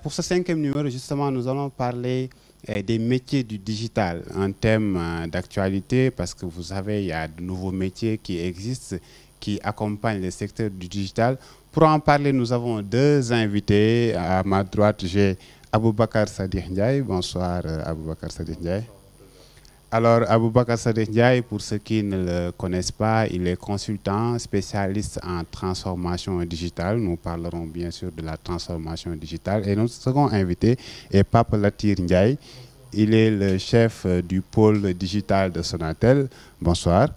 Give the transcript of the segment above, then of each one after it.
Pour ce 5e numéro, justement, nous allons parler des métiers du digital, un thème d'actualité parce que vous savez, il y a de nouveaux métiers qui existent, qui accompagnent le secteur du digital. Pour en parler, nous avons deux invités. À ma droite, j'ai Aboubakar Sadikh Ndiaye. Bonsoir Aboubakar Sadikh Ndiaye. Alors, Aboubakar Sadikh Ndiaye, pour ceux qui ne le connaissent pas, il est consultant, spécialiste en transformation digitale. Nous parlerons bien sûr de la transformation digitale. Et notre second invité est Pape Latir Ndiaye. Il est le chef du pôle digital de Sonatel. Bonsoir.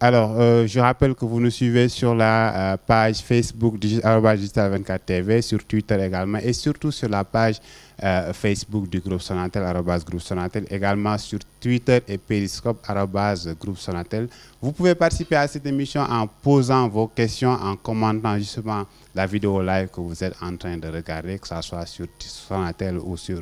Alors, je rappelle que vous nous suivez sur la page Facebook @digital24tv, sur Twitter également, et surtout sur la page Facebook du groupe Sonatel, @groupe Sonatel, également sur Twitter et Periscope, @groupe Sonatel. Vous pouvez participer à cette émission en posant vos questions, en commentant justement la vidéo live que vous êtes en train de regarder, que ce soit sur Sonatel ou sur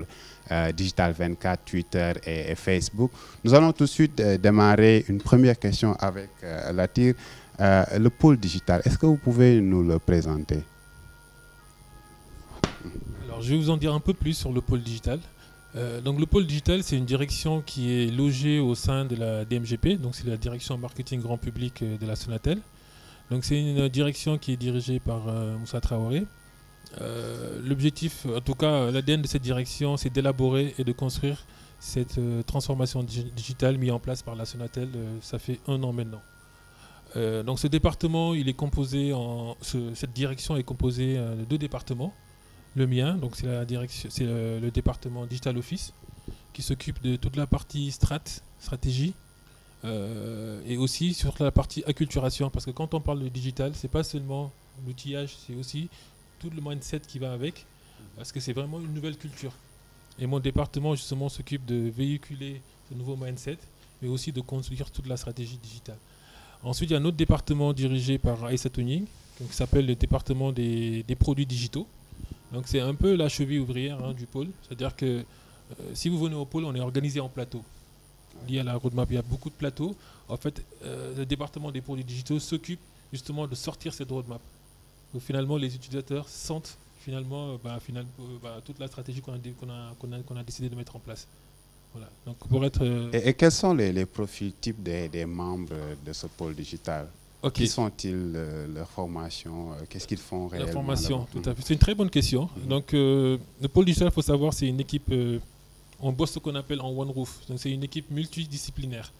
Digital 24, Twitter et Facebook. Nous allons tout de suite démarrer une première question avec Latir. Le pôle digital, est-ce que vous pouvez nous le présenter? Alors, je vais vous en dire un peu plus sur le pôle digital. Donc, le pôle digital, c'est une direction qui est logée au sein de la DMGP, donc c'est la direction marketing grand public de la Sonatel. Donc, c'est une direction qui est dirigée par Moussa Traoré. L'objectif, en tout cas l'ADN de cette direction, c'est d'élaborer et de construire cette transformation digitale mise en place par la Sonatel, ça fait 1 an maintenant. Donc ce département, il est composé cette direction est composée de 2 départements. Le mien, donc c'est le département Digital Office qui s'occupe de toute la partie stratégie et aussi sur la partie acculturation, parce que quand on parle de digital, c'est pas seulement l'outillage, c'est aussi tout le mindset qui va avec, parce que c'est vraiment une nouvelle culture. Et mon département, justement, s'occupe de véhiculer ce nouveau mindset, mais aussi de construire toute la stratégie digitale. Ensuite, il y a un autre département dirigé par Aïssa Touning, qui s'appelle le département des produits digitaux. Donc, c'est un peu la cheville ouvrière du pôle. C'est-à-dire que si vous venez au pôle, on est organisé en plateau. Lié à la roadmap, il y a beaucoup de plateaux. En fait, le département des produits digitaux s'occupe justement de sortir cette roadmap. Donc finalement, les utilisateurs sentent finalement toute la stratégie qu'on a décidé de mettre en place. Voilà. Donc pour être, Et quels sont les profils types des membres de ce pôle digital? Okay. Qui sont-ils, leur formation? Qu'est-ce qu'ils font réellement? La formation, tout à fait. C'est une très bonne question. Donc le pôle digital, il faut savoir, c'est une équipe, on bosse ce qu'on appelle en one roof. Donc c'est une équipe multidisciplinaire.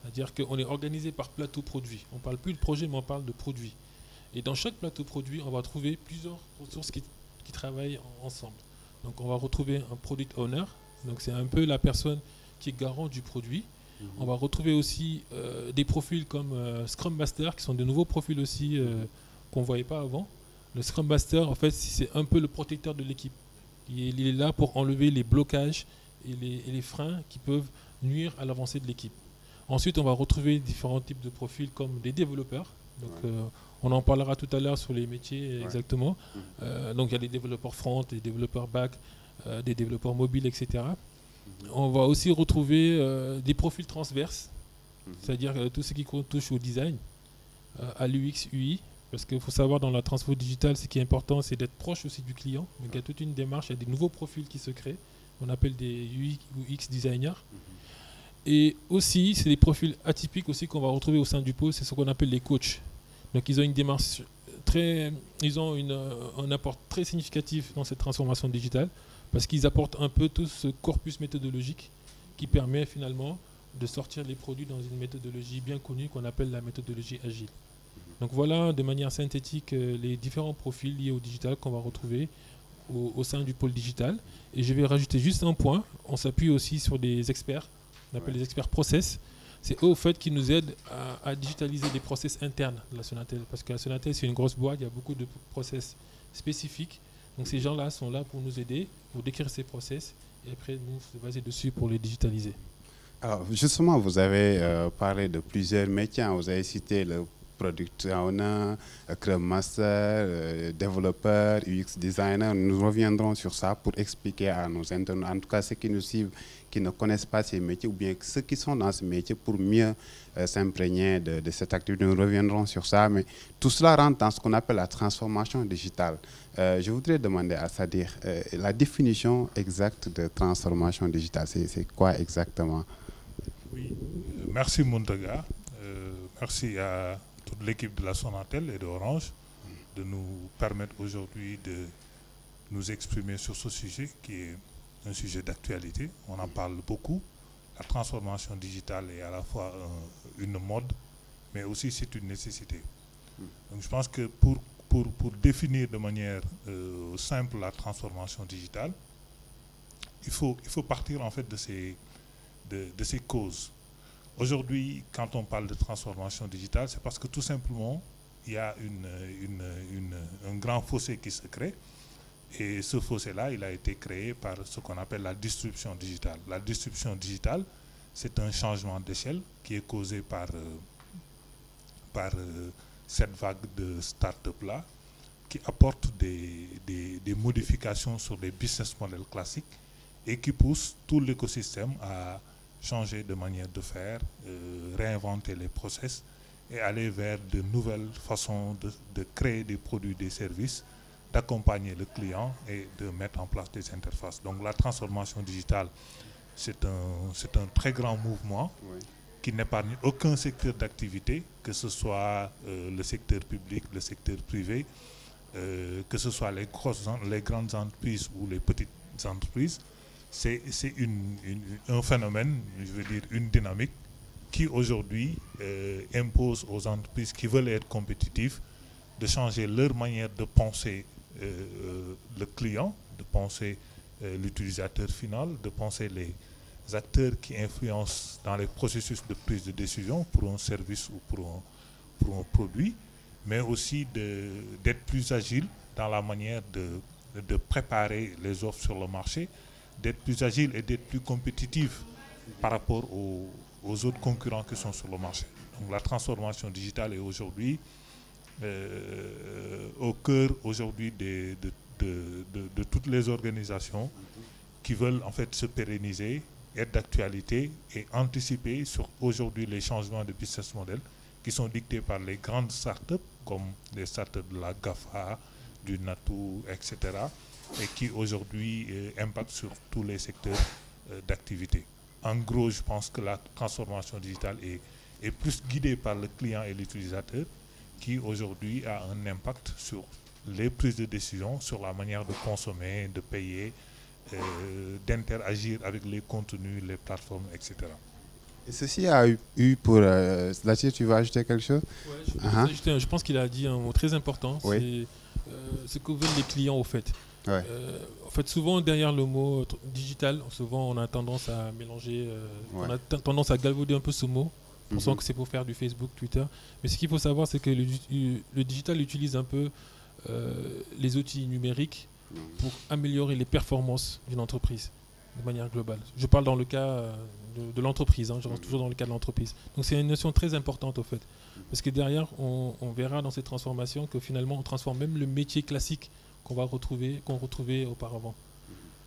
C'est-à-dire qu'on est organisé par plateau produit. On ne parle plus de projet, mais on parle de produit. Et dans chaque plateau produit, on va trouver plusieurs ressources qui travaillent ensemble. Donc on va retrouver un product owner, donc c'est un peu la personne qui est garant du produit. On va retrouver aussi des profils comme Scrum Master, qui sont de nouveaux profils aussi qu'on ne voyait pas avant. Le Scrum Master, en fait, c'est un peu le protecteur de l'équipe. Il est là pour enlever les blocages et les freins qui peuvent nuire à l'avancée de l'équipe. Ensuite, on va retrouver différents types de profils comme des développeurs. Donc, on en parlera tout à l'heure sur les métiers exactement. Donc il y a des développeurs front, des développeurs back, des développeurs mobiles, etc. On va aussi retrouver des profils transverses, c'est-à-dire tout ce qui touche au design, à l'UX, UI, parce qu'il faut savoir dans la transfo digitale, ce qui est important, c'est d'être proche aussi du client. Donc il y a toute une démarche, il y a des nouveaux profils qui se créent, on appelle des UI ou UX designers. Et aussi, c'est des profils atypiques aussi qu'on va retrouver au sein du pôle, c'est ce qu'on appelle les coachs. Donc ils ont une démarche un apport très significatif dans cette transformation digitale parce qu'ils apportent un peu tout ce corpus méthodologique qui permet finalement de sortir les produits dans une méthodologie bien connue qu'on appelle la méthodologie agile. Donc voilà de manière synthétique les différents profils liés au digital qu'on va retrouver au sein du pôle digital. Et je vais rajouter juste un point, on s'appuie aussi sur des experts, on appelle les experts process. C'est eux, au fait, qui nous aident à digitaliser des process internes de la Sonatel. Parce que la Sonatel, c'est une grosse boîte, il y a beaucoup de process spécifiques. Donc ces gens-là sont là pour nous aider, pour décrire ces process, et après nous se baser dessus pour les digitaliser. Alors justement, vous avez parlé de plusieurs métiers. Vous avez cité le product owner, Scrum Master, développeur, UX designer. Nous reviendrons sur ça pour expliquer à nos internautes, en tout cas ceux qui nous suivent, qui ne connaissent pas ces métiers, ou bien ceux qui sont dans ce métier, pour mieux s'imprégner de cette activité. Nous reviendrons sur ça, mais tout cela rentre dans ce qu'on appelle la transformation digitale. Je voudrais demander à Sadir, la définition exacte de transformation digitale, c'est quoi exactement? Oui, merci Montaga, merci à toute l'équipe de la Sonatel et de Orange de nous permettre aujourd'hui de nous exprimer sur ce sujet qui est un sujet d'actualité. On en parle beaucoup. La transformation digitale est à la fois une mode, mais aussi c'est une nécessité. Donc je pense que pour définir de manière simple la transformation digitale, il faut partir en fait de ces causes. Aujourd'hui, quand on parle de transformation digitale, c'est parce que tout simplement, il y a un grand fossé qui se crée. Et ce fossé-là, il a été créé par ce qu'on appelle la disruption digitale. La disruption digitale, c'est un changement d'échelle qui est causé par cette vague de start-up-là, qui apporte des modifications sur les business models classiques et qui pousse tout l'écosystème à changer de manière de faire, réinventer les process et aller vers de nouvelles façons de créer des produits, des services, d'accompagner le client et de mettre en place des interfaces. Donc la transformation digitale, c'est un très grand mouvement qui n'épargne aucun secteur d'activité, que ce soit le secteur public, le secteur privé, que ce soit les grandes entreprises ou les petites entreprises. C'est un phénomène, je veux dire une dynamique, qui aujourd'hui impose aux entreprises qui veulent être compétitives de changer leur manière de penser le client, de penser l'utilisateur final, de penser les acteurs qui influencent dans les processus de prise de décision pour un service ou pour un produit, mais aussi d'être plus agile dans la manière de préparer les offres sur le marché, d'être plus agile et d'être plus compétitif par rapport aux autres concurrents qui sont sur le marché. Donc la transformation digitale est aujourd'hui au cœur aujourd'hui de toutes les organisations qui veulent en fait se pérenniser, être d'actualité et anticiper sur aujourd'hui les changements de business model qui sont dictés par les grandes startups comme les startups de la GAFA, du Natou, etc. et qui aujourd'hui impactent sur tous les secteurs d'activité. En gros, je pense que la transformation digitale est plus guidée par le client et l'utilisateur qui aujourd'hui a un impact sur les prises de décision, sur la manière de consommer, de payer, d'interagir avec les contenus, les plateformes, etc. Et ceci a eu pour... Là-dessus, tu vas ajouter quelque chose? Je pense qu'il a dit un mot très important, c'est ce que veulent les clients au fait. En fait, souvent derrière le mot digital, souvent on a tendance à mélanger, on a tendance à galvauder un peu ce mot, pensant que c'est pour faire du Facebook, Twitter. Mais ce qu'il faut savoir, c'est que le digital utilise un peu les outils numériques pour améliorer les performances d'une entreprise de manière globale. Je parle dans le cas de l'entreprise, je rentre toujours dans le cas de l'entreprise. Donc c'est une notion très importante au fait, parce que derrière, on verra dans cette transformation que finalement on transforme même le métier classique qu'on retrouvait auparavant.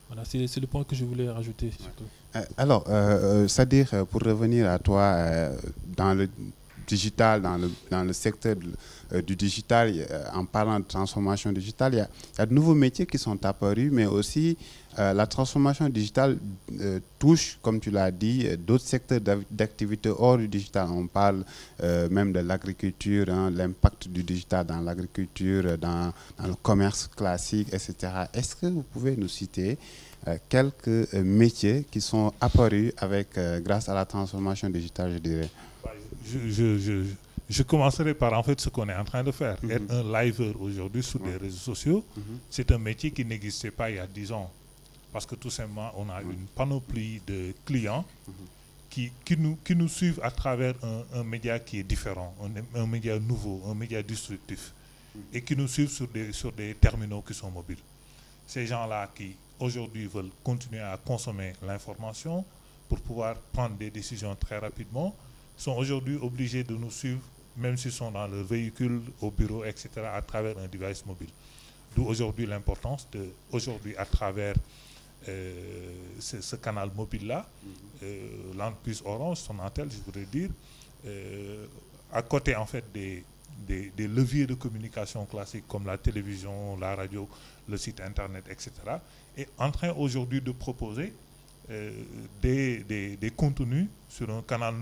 Voilà, c'est le point que je voulais rajouter. Alors, Sadir, pour revenir à toi, dans le digital, dans le secteur du digital, en parlant de transformation digitale, il y a de nouveaux métiers qui sont apparus, mais aussi la transformation digitale touche, comme tu l'as dit, d'autres secteurs d'activité hors du digital. On parle même de l'agriculture, l'impact du digital dans l'agriculture, dans le commerce classique, etc. Est-ce que vous pouvez nous citer quelques métiers qui sont apparus grâce à la transformation digitale, je dirais? Je commencerai par en fait ce qu'on est en train de faire. Être un liver aujourd'hui sur les réseaux sociaux, c'est un métier qui n'existait pas il y a 10 ans. Parce que tout simplement, on a une panoplie de clients qui nous suivent à travers un média qui est différent, un média nouveau, un média disruptif, et qui nous suivent sur des terminaux qui sont mobiles. Ces gens-là qui aujourd'hui veulent continuer à consommer l'information pour pouvoir prendre des décisions très rapidement, sont aujourd'hui obligés de nous suivre même s'ils sont dans leur véhicule, au bureau, etc., à travers un device mobile. D'où aujourd'hui l'importance de, aujourd'hui à travers ce canal mobile-là, l'entreprise Orange, Sonatel, je voudrais dire, à côté en fait des leviers de communication classiques comme la télévision, la radio, le site internet, etc., est en train aujourd'hui de proposer des contenus sur un canal,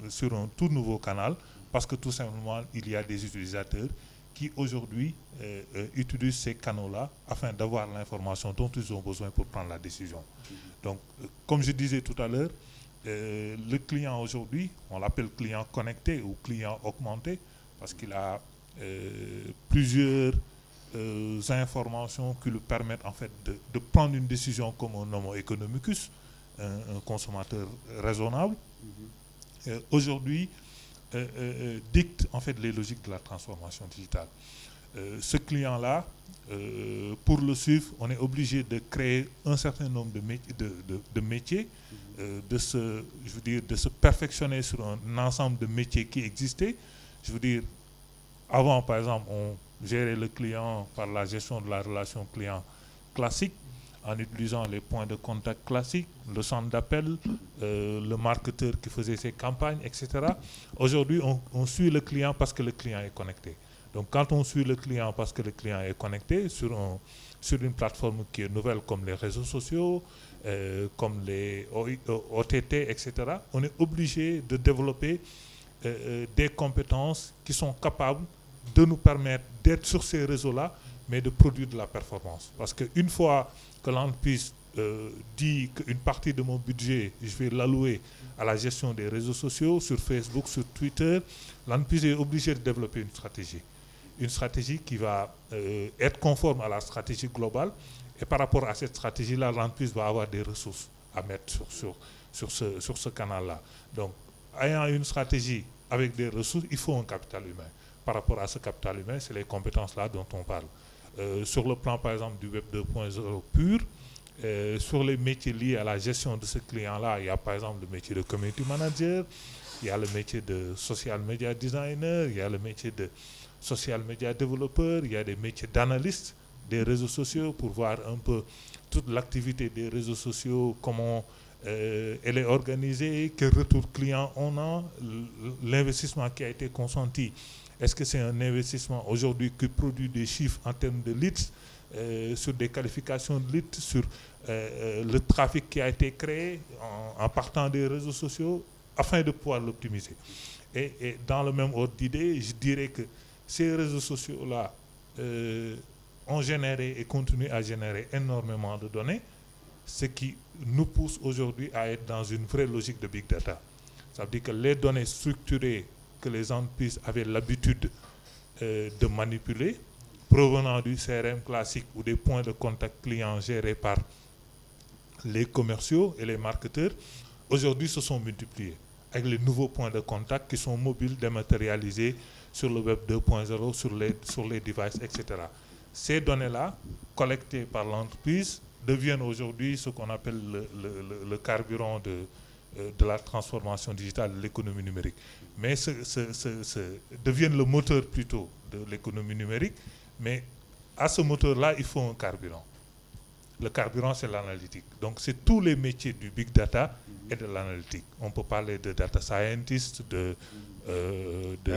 sur un tout nouveau canal, parce que tout simplement il y a des utilisateurs qui aujourd'hui utilisent ces canaux-là afin d'avoir l'information dont ils ont besoin pour prendre la décision. Donc, comme je disais tout à l'heure, le client aujourd'hui, on l'appelle client connecté ou client augmenté, parce qu'il a plusieurs informations qui lui permettent en fait de prendre une décision comme un homo economicus, un consommateur raisonnable. Aujourd'hui, dicte en fait les logiques de la transformation digitale. Ce client-là, pour le suivre, on est obligé de créer un certain nombre de métiers, de se perfectionner sur un ensemble de métiers qui existaient. Je veux dire, avant, par exemple, on gérait le client par la gestion de la relation client classique, en utilisant les points de contact classiques, le centre d'appel, le marketeur qui faisait ses campagnes, etc. Aujourd'hui, on suit le client parce que le client est connecté. Donc, quand on suit le client parce que le client est connecté sur une plateforme qui est nouvelle comme les réseaux sociaux, comme les OTT, etc., on est obligé de développer des compétences qui sont capables de nous permettre d'être sur ces réseaux-là, mais de produire de la performance. Parce qu'une fois que l'entreprise dit qu'une partie de mon budget, je vais l'allouer à la gestion des réseaux sociaux, sur Facebook, sur Twitter, l'entreprise est obligée de développer une stratégie. Une stratégie qui va être conforme à la stratégie globale. Et par rapport à cette stratégie-là, l'entreprise va avoir des ressources à mettre sur ce canal-là. Donc, ayant une stratégie avec des ressources, il faut un capital humain. Par rapport à ce capital humain, c'est les compétences-là dont on parle. Sur le plan, par exemple, du Web 2.0 pur, sur les métiers liés à la gestion de ce client-là, il y a par exemple le métier de community manager, il y a le métier de social media designer, il y a le métier de social media developer, il y a des métiers d'analyste des réseaux sociaux pour voir un peu toute l'activité des réseaux sociaux, comment elle est organisée, quel retour client on a, l'investissement qui a été consenti. Est-ce que c'est un investissement aujourd'hui qui produit des chiffres en termes de leads, sur des qualifications de leads, sur le trafic qui a été créé en partant des réseaux sociaux, afin de pouvoir l'optimiser. Et dans le même ordre d'idée, je dirais que ces réseaux sociaux-là ont généré et continuent à générer énormément de données, ce qui nous pousse aujourd'hui à être dans une vraie logique de big data. Ça veut dire que les données structurées que les entreprises avaient l'habitude de manipuler, provenant du CRM classique ou des points de contact clients gérés par les commerciaux et les marketeurs, aujourd'hui se sont multipliés avec les nouveaux points de contact qui sont mobiles, dématérialisés sur le Web 2.0, sur les devices, etc. Ces données-là, collectées par l'entreprise, deviennent aujourd'hui ce qu'on appelle le carburant de la transformation digitale de l'économie numérique. Mais deviennent le moteur plutôt de l'économie numérique. Mais à ce moteur-là, il faut un carburant. Le carburant, c'est l'analytique. Donc, c'est tous les métiers du big data et de l'analytique. On peut parler de data scientist,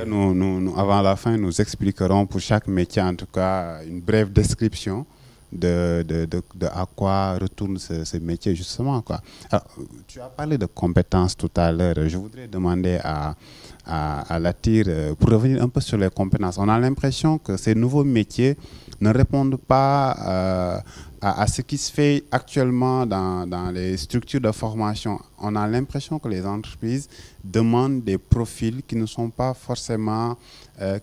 Nous, avant la fin, nous expliquerons pour chaque métier, en tout cas, une brève description de à quoi retourne ce métier, justement, quoi. Alors, tu as parlé de compétences tout à l'heure. Je voudrais demander à Latir, pour revenir un peu sur les compétences. On a l'impression que ces nouveaux métiers ne répondent pas à ce qui se fait actuellement dans les structures de formation. On a l'impression que les entreprises demandent des profils qui ne sont pas forcément,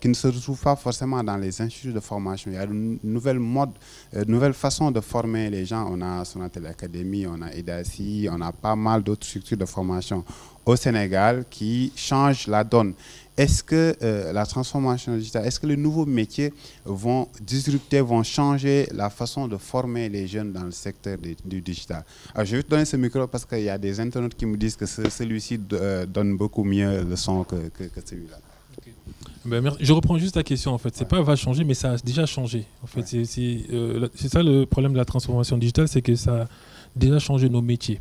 qui ne se retrouvent pas forcément dans les instituts de formation. Il y a une nouvelle façon de former les gens. On a Sonatel Academy, on a EDACI, on a pas mal d'autres structures de formation au Sénégal qui changent la donne. Est-ce que la transformation digitale, est-ce que les nouveaux métiers vont disrupter, vont changer la façon de former les jeunes dans le secteur du digital? Alors, je vais te donner ce micro parce qu'il y a des internautes qui me disent que celui-ci donne beaucoup mieux le son que celui-là. Okay. Je reprends juste la question en fait. C'est pas va changer, mais ça a déjà changé. En fait, c'est ça le problème de la transformation digitale, c'est que ça a déjà changé nos métiers.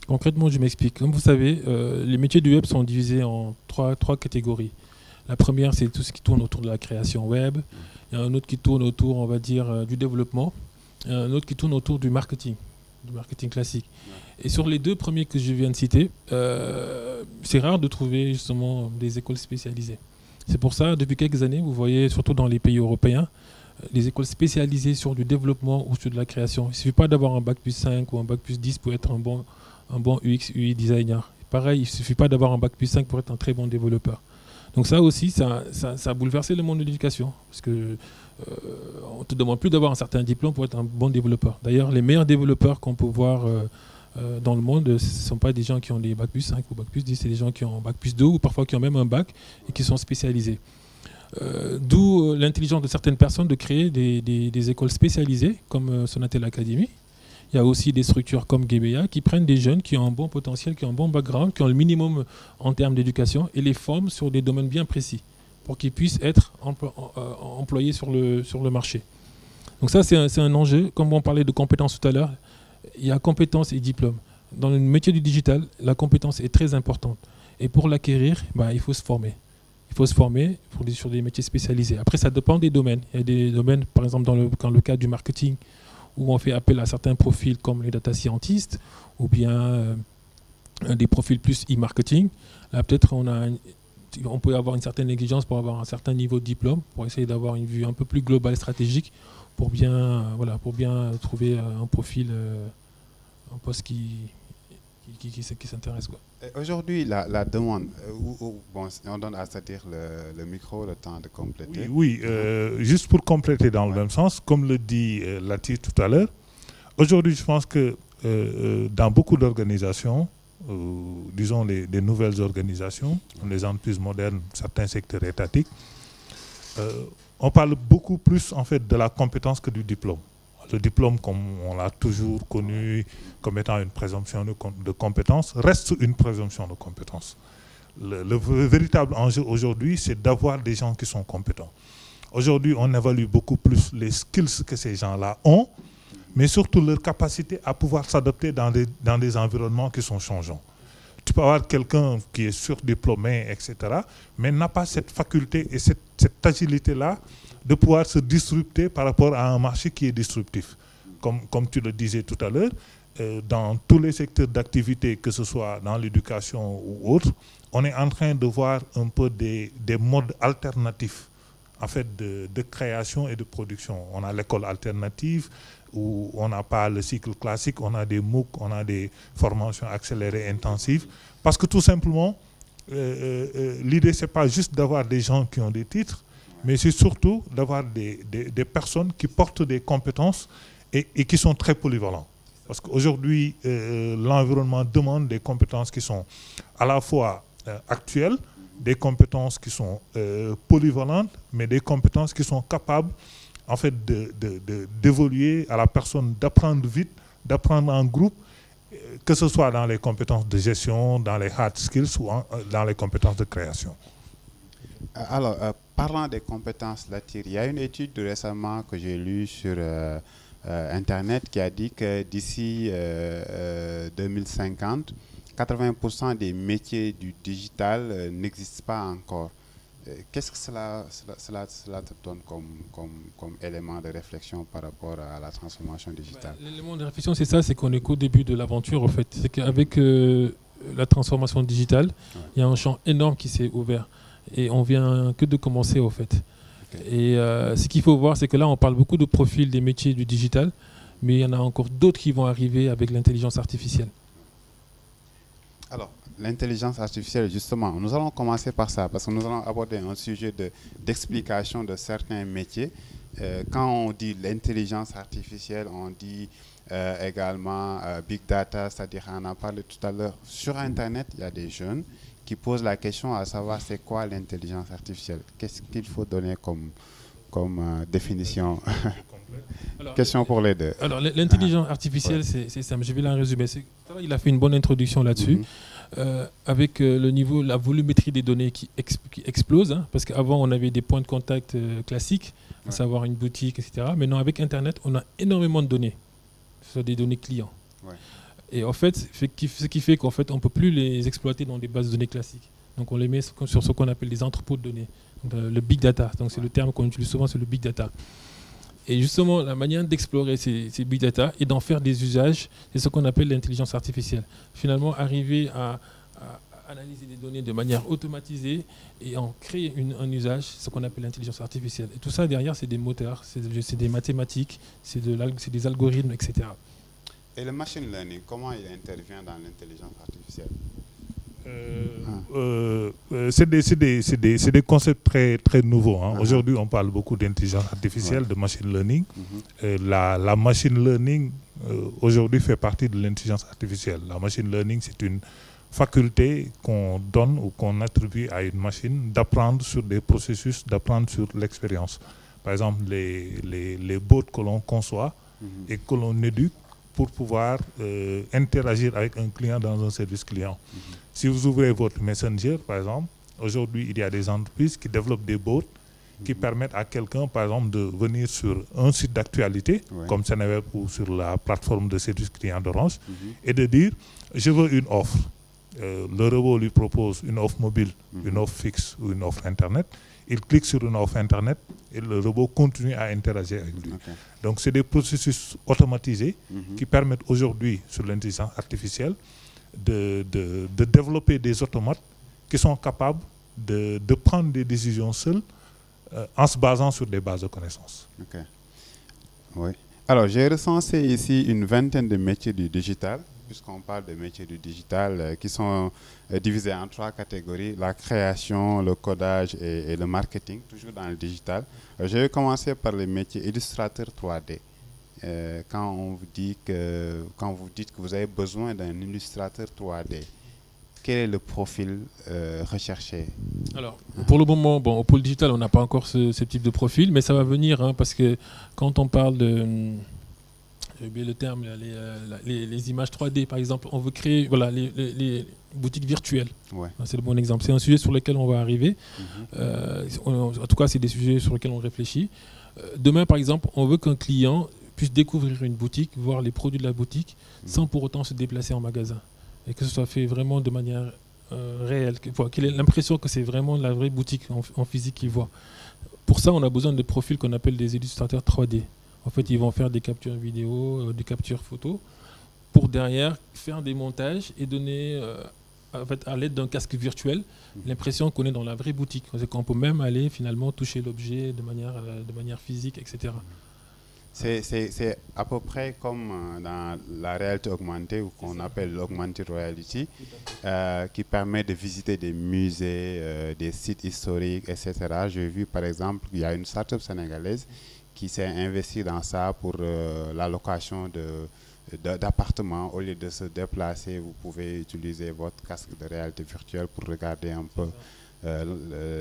Concrètement, je m'explique. Comme vous savez, les métiers du web sont divisés en trois catégories. La première, c'est tout ce qui tourne autour de la création web. Il y a un autre qui tourne autour, on va dire, du développement. Et un autre qui tourne autour du marketing classique. Et sur les deux premiers que je viens de citer, c'est rare de trouver justement des écoles spécialisées. C'est pour ça, depuis quelques années, vous voyez, surtout dans les pays européens, les écoles spécialisées sur du développement ou sur de la création. Il ne suffit pas d'avoir un bac plus 5 ou un bac plus 10 pour être un bon UX, UI designer. Pareil, il ne suffit pas d'avoir un bac plus 5 pour être un très bon développeur. Donc ça aussi, ça a bouleversé le monde de l'éducation. Parce que on ne te demande plus d'avoir un certain diplôme pour être un bon développeur. D'ailleurs, les meilleurs développeurs qu'on peut voir dans le monde, ce ne sont pas des gens qui ont des bac plus 5 ou bac plus 10, c'est des gens qui ont un bac plus 2 ou parfois qui ont même un bac et qui sont spécialisés. D'où l'intelligence de certaines personnes de créer des écoles spécialisées comme Sonatel Academy. Il y a aussi des structures comme Gebea qui prennent des jeunes qui ont un bon potentiel, qui ont un bon background, qui ont le minimum en termes d'éducation et les forment sur des domaines bien précis pour qu'ils puissent être employés sur le marché. Donc ça, c'est un enjeu. Comme on parlait de compétences tout à l'heure, il y a compétences et diplômes. Dans le métier du digital, la compétence est très importante. Et pour l'acquérir, il faut se former. Il faut se former sur des métiers spécialisés. Après, ça dépend des domaines. Il y a des domaines, par exemple, dans le cas du marketing, où on fait appel à certains profils comme les data scientists ou bien des profils plus e-marketing. Là, peut-être on peut avoir une certaine exigence pour avoir un certain niveau de diplôme, pour essayer d'avoir une vue un peu plus globale, stratégique, pour bien trouver un profil, un poste qui s'intéresse. Aujourd'hui, la demande, on donne à c'est-à-dire le micro, le temps de compléter. Oui, juste pour compléter dans le même sens, comme le dit Latif tout à l'heure, aujourd'hui, je pense que dans beaucoup d'organisations, disons les nouvelles organisations, les entreprises modernes, certains secteurs étatiques, on parle beaucoup plus en fait de la compétence que du diplôme. Le diplôme, comme on l'a toujours connu comme étant une présomption de compétence, reste une présomption de compétence. Le véritable enjeu aujourd'hui, c'est d'avoir des gens qui sont compétents. Aujourd'hui, on évalue beaucoup plus les skills que ces gens-là ont, mais surtout leur capacité à pouvoir s'adapter dans des environnements qui sont changeants. Tu peux avoir quelqu'un qui est surdiplômé, etc., mais n'a pas cette faculté et cette agilité-là de pouvoir se disrupter par rapport à un marché qui est disruptif. Comme tu le disais tout à l'heure, dans tous les secteurs d'activité, que ce soit dans l'éducation ou autre, on est en train de voir un peu des modes alternatifs en fait, de création et de production. On a l'école alternative, où on n'a pas le cycle classique, on a des MOOC, on a des formations accélérées intensives. Parce que tout simplement, l'idée, ce n'est pas juste d'avoir des gens qui ont des titres, mais c'est surtout d'avoir des personnes qui portent des compétences et qui sont très polyvalents. Parce qu'aujourd'hui, l'environnement demande des compétences qui sont à la fois actuelles, des compétences qui sont polyvalentes, mais des compétences qui sont capables en fait, d'évoluer à la personne, d'apprendre vite, d'apprendre en groupe, que ce soit dans les compétences de gestion, dans les hard skills ou dans les compétences de création. Alors, parlant des compétences Latir, il y a une étude récemment que j'ai lue sur Internet qui a dit que d'ici 2050, 80% des métiers du digital n'existent pas encore. Qu'est-ce que cela te donne comme élément de réflexion par rapport à la transformation digitale? L'élément de réflexion, c'est ça, c'est qu'on est qu'au début de l'aventure, en fait. C'est qu'avec la transformation digitale, il y a un champ énorme qui s'est ouvert. Et on vient que de commencer, au fait. Okay. Et ce qu'il faut voir, c'est que là, on parle beaucoup de profils des métiers du digital, mais il y en a encore d'autres qui vont arriver avec l'intelligence artificielle. Alors, l'intelligence artificielle, justement, nous allons commencer par ça, parce que nous allons aborder un sujet d'explication de certains métiers. Quand on dit l'intelligence artificielle, on dit également big data, c'est-à-dire, on en parlait tout à l'heure, sur Internet, il y a des jeunes qui posent la question à savoir c'est quoi l'intelligence artificielle. Qu'est-ce qu'il faut donner comme définition? Alors, question pour les deux. Alors, l'intelligence artificielle, c'est simple, je vais la résumer. Il a fait une bonne introduction là-dessus. avec le niveau, la volumétrie des données qui explose, hein, parce qu'avant on avait des points de contact classiques, à savoir une boutique, etc. Maintenant avec Internet, on a énormément de données, ce sont des données clients. Ouais. Et en fait, ce qui fait qu'en fait, on ne peut plus les exploiter dans des bases de données classiques. Donc on les met sur ce qu'on appelle des entrepôts de données, le big data. Donc c'est le terme qu'on utilise souvent, c'est le big data. Et justement, la manière d'explorer ces big data et d'en faire des usages, c'est ce qu'on appelle l'intelligence artificielle. Finalement, arriver à analyser des données de manière automatisée et en créer un usage, c'est ce qu'on appelle l'intelligence artificielle. Et tout ça, derrière, c'est des moteurs, c'est des mathématiques, c'est des algorithmes, etc. Et le machine learning, comment il intervient dans l'intelligence artificielle? C'est des concepts très, très nouveaux. Hein. Aujourd'hui, on parle beaucoup d'intelligence artificielle, de machine learning. La machine learning, aujourd'hui, fait partie de l'intelligence artificielle. La machine learning, c'est une faculté qu'on donne ou qu'on attribue à une machine d'apprendre sur des processus, d'apprendre sur l'expérience. Par exemple, les bots que l'on conçoit et que l'on éduque pour pouvoir interagir avec un client dans un service client. Si vous ouvrez votre Messenger, par exemple, aujourd'hui, il y a des entreprises qui développent des bots qui permettent à quelqu'un, par exemple, de venir sur un site d'actualité, comme Seneweb ou sur la plateforme de service client d'Orange, et de dire, je veux une offre. Le robot lui propose une offre mobile, une offre fixe ou une offre Internet. Il clique sur une offre Internet et le robot continue à interagir avec lui. Donc, c'est des processus automatisés qui permettent aujourd'hui, sur l'intelligence artificielle, de développer des automates qui sont capables de prendre des décisions seuls en se basant sur des bases de connaissances. Oui. Alors, j'ai recensé ici une vingtaine de métiers du digital, puisqu'on parle de métiers du digital qui sont divisés en 3 catégories, la création, le codage et le marketing, toujours dans le digital. Je vais commencer par les métiers illustrateur 3D. Quand vous dites que vous avez besoin d'un illustrateur 3D, quel est le profil recherché? Alors, pour le moment, au pôle digital, on n'a pas encore ce type de profil, mais ça va venir, hein, parce que quand on parle de... J'ai oublié le terme, les images 3D, par exemple, on veut créer les boutiques virtuelles. C'est le bon exemple. C'est un sujet sur lequel on va arriver. En tout cas, c'est des sujets sur lesquels on réfléchit. Demain, par exemple, on veut qu'un client puisse découvrir une boutique, voir les produits de la boutique, sans pour autant se déplacer en magasin. Et que ce soit fait vraiment de manière réelle, qu'il ait l'impression que c'est vraiment la vraie boutique en physique qu'il voit. Pour ça, on a besoin de profils qu'on appelle des illustrateurs 3D. En fait, ils vont faire des captures vidéo, des captures photos, pour derrière faire des montages et donner, à l'aide d'un casque virtuel, l'impression qu'on est dans la vraie boutique. Qu'on peut même aller finalement toucher l'objet de manière physique, etc. C'est à peu près comme dans la réalité augmentée, ou qu'on appelle l'augmented reality, qui permet de visiter des musées, des sites historiques, etc. J'ai vu par exemple, il y a une start-up sénégalaise qui s'est investie dans ça pour la location d'appartements. Au lieu de se déplacer, vous pouvez utiliser votre casque de réalité virtuelle pour regarder un peu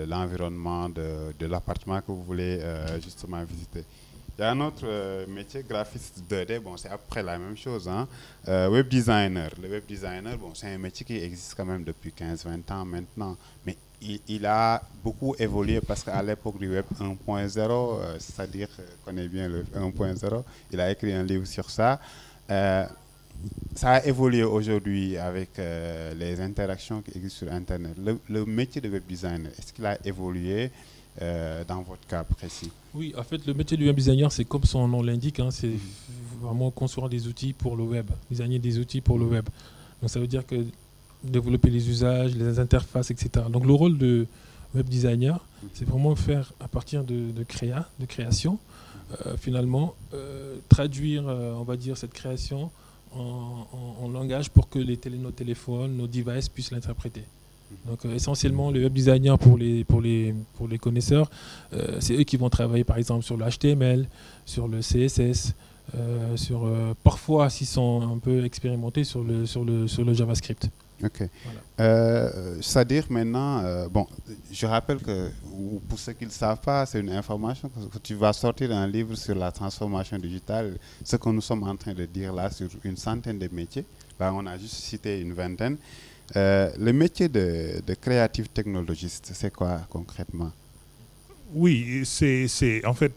l'environnement de l'appartement que vous voulez justement visiter. Il y a un autre métier, graphiste 2D, c'est après la même chose. Hein. Web designer. Le web designer, c'est un métier qui existe quand même depuis 15-20 ans maintenant. Mais il a beaucoup évolué parce qu'à l'époque du web 1.0, c'est-à-dire connaît bien le 1.0, il a écrit un livre sur ça. Ça a évolué aujourd'hui avec les interactions qui existent sur Internet. Le métier de web designer, est-ce qu'il a évolué dans votre cas précis? Oui, en fait, le métier du web designer, c'est comme son nom l'indique, hein, c'est vraiment construire des outils pour le web, designer des outils pour le web. Donc ça veut dire que développer les usages, les interfaces, etc. Donc le rôle de web designer, c'est vraiment faire à partir de création, finalement, traduire, on va dire, cette création en langage pour que nos téléphones, nos devices puissent l'interpréter. Donc essentiellement, le web designer pour les connaisseurs, c'est eux qui vont travailler par exemple sur le HTML, sur le CSS, parfois s'ils sont un peu expérimentés sur le JavaScript. Ok. Voilà. C'est-à-dire maintenant, je rappelle que pour ceux qui ne le savent pas, c'est une information que tu vas sortir un livre sur la transformation digitale, ce que nous sommes en train de dire là sur une centaine de métiers. Là, on a juste cité une vingtaine. Le métier de creative technologiste, c'est quoi concrètement? Oui, en fait,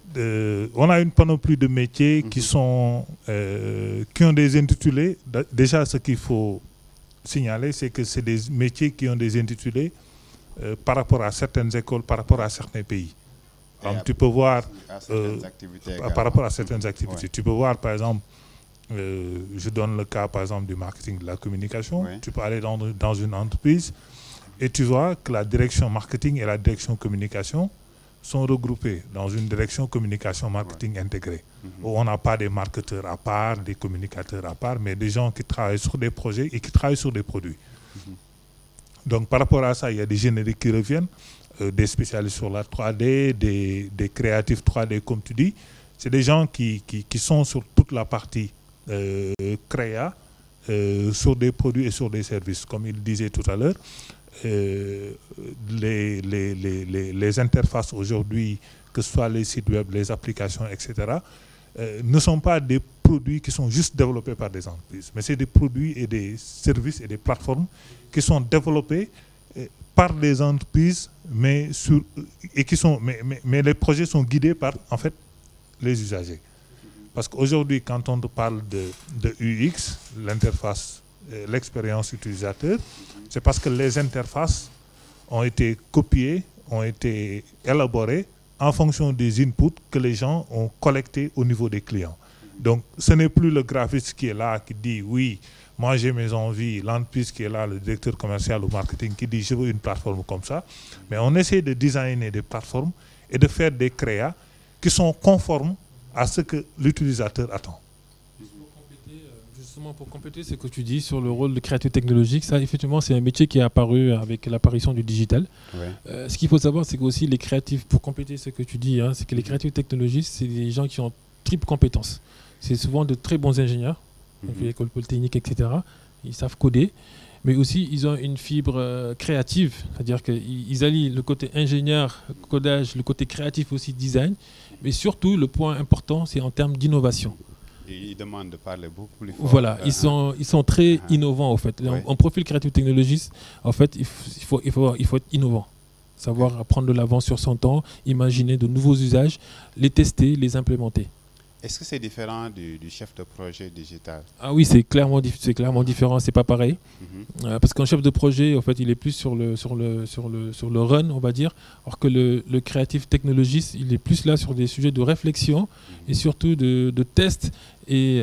on a une panoplie de métiers qui ont des intitulés. Déjà, ce qu'il faut signaler, c'est que c'est des métiers qui ont des intitulés par rapport à certaines écoles, par rapport à certains pays. Donc, tu peux voir, par rapport à certaines activités, tu peux voir, par exemple, je donne le cas, par exemple, du marketing, de la communication. Tu peux aller dans une entreprise et tu vois que la direction marketing et la direction communication sont regroupés dans une direction communication marketing intégrée, où on n'a pas des marketeurs à part, des communicateurs à part, mais des gens qui travaillent sur des projets et qui travaillent sur des produits. Donc par rapport à ça, il y a des génériques qui reviennent, des spécialistes sur la 3D, des créatifs 3D comme tu dis. C'est des gens qui sont sur toute la partie créa, sur des produits et sur des services. Comme il disait tout à l'heure, les interfaces aujourd'hui, que ce soit les sites web, les applications, etc., ne sont pas des produits qui sont juste développés par des entreprises, mais c'est des produits et des services et des plateformes qui sont développés par des entreprises, mais les projets sont guidés par, en fait, les usagers. Parce qu'aujourd'hui, quand on parle de UX, l'interface, l'expérience utilisateur, c'est parce que les interfaces ont été copiées, ont été élaborées en fonction des inputs que les gens ont collectés au niveau des clients. Donc, ce n'est plus le graphiste qui est là, qui dit « oui, moi j'ai mes envies », l'entreprise qui est là, le directeur commercial ou marketing qui dit « je veux une plateforme comme ça ». Mais on essaie de designer des plateformes et de faire des créas qui sont conformes à ce que l'utilisateur attend. Justement, pour compléter ce que tu dis sur le rôle de créateur technologique, ça, effectivement, c'est un métier qui est apparu avec l'apparition du digital. Ce qu'il faut savoir, c'est qu'aussi les créatifs, pour compléter ce que tu dis, c'est que les créatifs technologistes, c'est des gens qui ont triple compétences. C'est souvent de très bons ingénieurs, donc l'école polytechnique, etc. Ils savent coder, mais aussi ils ont une fibre créative, c'est-à-dire qu'ils allient le côté ingénieur, codage, le côté créatif aussi, design, mais surtout, le point important, c'est en termes d'innovation. Ils demandent de parler beaucoup plus fort. Voilà, ils sont très innovants, en fait. En profil créatif technologiste, en fait, il faut être innovant. Savoir prendre de l'avance sur son temps, imaginer de nouveaux usages, les tester, les implémenter. Est-ce que c'est différent du chef de projet digital? Ah oui, c'est clairement différent, c'est pas pareil. Parce qu'un chef de projet, en fait, il est plus sur le run, on va dire, alors que le créatif technologiste, il est plus là sur des sujets de réflexion et surtout de test et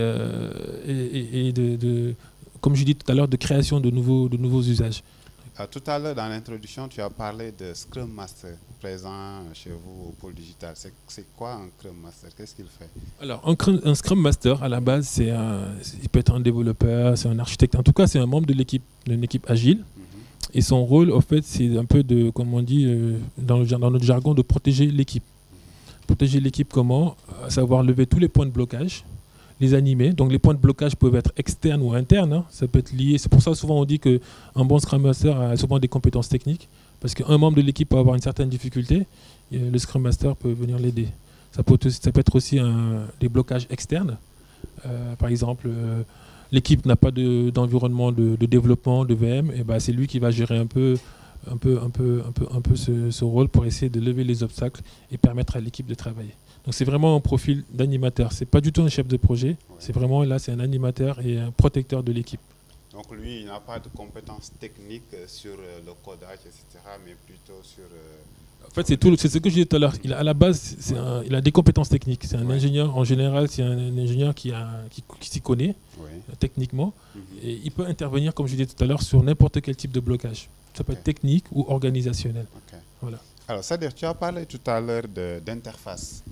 comme je dis tout à l'heure, de création de nouveaux usages. Tout à l'heure, dans l'introduction, tu as parlé de Scrum Master présent chez vous au pôle digital. C'est quoi un Scrum Master? Qu'est-ce qu'il fait? Alors, un Scrum Master, à la base, il peut être un développeur, c'est un architecte. En tout cas, c'est un membre d'une équipe agile. Et son rôle, en fait, c'est un peu de, comme on dit dans notre jargon, de protéger l'équipe. Protéger l'équipe comment? À savoir lever tous les points de blocage, les animer. Donc les points de blocage peuvent être externes ou internes. Ça peut être lié. C'est pour ça souvent on dit qu'un bon Scrum Master a souvent des compétences techniques. Parce qu'un membre de l'équipe peut avoir une certaine difficulté. Et le Scrum Master peut venir l'aider. Ça peut être aussi des blocages externes. Par exemple, l'équipe n'a pas d'environnement de développement, de VM. Et c'est lui qui va gérer un peu ce rôle pour essayer de lever les obstacles et permettre à l'équipe de travailler. Donc c'est vraiment un profil d'animateur. C'est pas du tout un chef de projet. C'est vraiment là, c'est un animateur et un protecteur de l'équipe. Donc lui, il n'a pas de compétences techniques sur le codage, etc., mais plutôt sur... En fait, c'est ce que je disais tout à l'heure. À la base, il a des compétences techniques. C'est un ingénieur, en général, c'est un ingénieur qui s'y connaît techniquement. Et il peut intervenir, comme je disais tout à l'heure, sur n'importe quel type de blocage. Ça peut être technique ou organisationnel. Voilà. Alors, c'est-à-dire, tu as parlé tout à l'heure d'interface.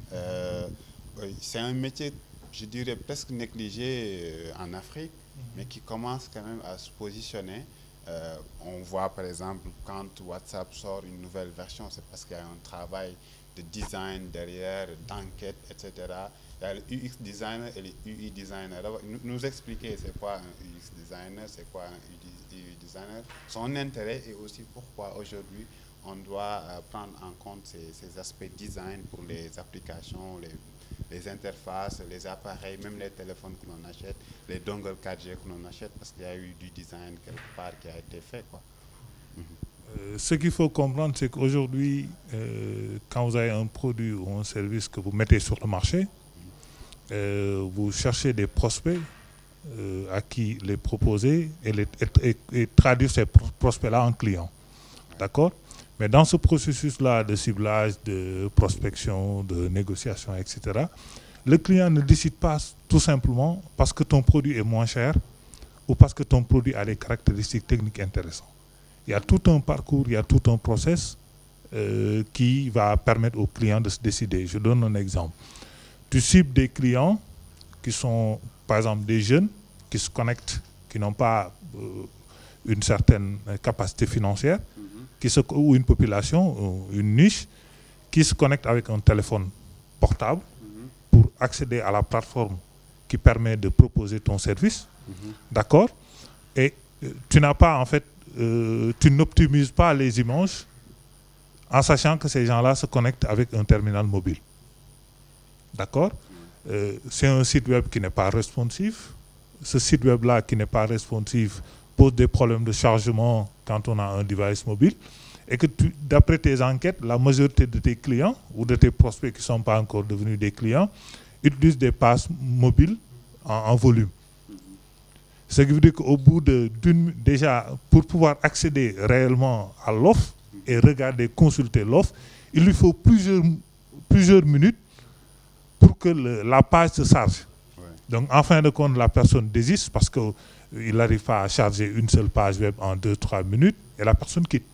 C'est un métier, je dirais, presque négligé en Afrique, mais qui commence quand même à se positionner. On voit, par exemple, quand WhatsApp sort une nouvelle version, c'est parce qu'il y a un travail de design derrière, d'enquête, etc. Il y a le UX designer et le UI designer. Alors, nous expliquer c'est quoi un UX designer, c'est quoi un UI designer, son intérêt et aussi pourquoi aujourd'hui on doit prendre en compte ces aspects design pour les applications, les interfaces, les appareils, même les téléphones que l'on achète, les dongles 4G que l'on achète, parce qu'il y a eu du design quelque part qui a été fait, quoi. Ce qu'il faut comprendre, c'est qu'aujourd'hui, quand vous avez un produit ou un service que vous mettez sur le marché, vous cherchez des prospects à qui les proposer et traduire ces prospects-là en clients. D'accord? Mais dans ce processus-là de ciblage, de prospection, de négociation, etc., le client ne décide pas tout simplement parce que ton produit est moins cher ou parce que ton produit a des caractéristiques techniques intéressantes. Il y a tout un parcours, il y a tout un process qui va permettre aux clients de se décider. Je donne un exemple. Tu cibles des clients qui sont, par exemple, des jeunes qui se connectent, qui n'ont pas une certaine capacité financière, ou une population, ou une niche, qui se connecte avec un téléphone portable pour accéder à la plateforme qui permet de proposer ton service. D'accord? Et tu n'as pas, en fait, tu n'optimises pas les images en sachant que ces gens-là se connectent avec un terminal mobile. D'accord? C'est un site web qui n'est pas responsive. Ce site web-là qui n'est pas responsive pose des problèmes de chargement quand on a un device mobile. Et que d'après tes enquêtes, la majorité de tes clients ou de tes prospects qui ne sont pas encore devenus des clients utilisent des passes mobiles en volume. Ce qui veut dire qu'au bout déjà, pour pouvoir accéder réellement à l'offre et regarder, consulter l'offre, il lui faut plusieurs minutes pour que la page se charge. Ouais. Donc, en fin de compte, la personne désiste parce qu'il n'arrive pas à charger une seule page web en 2-3 minutes et la personne quitte.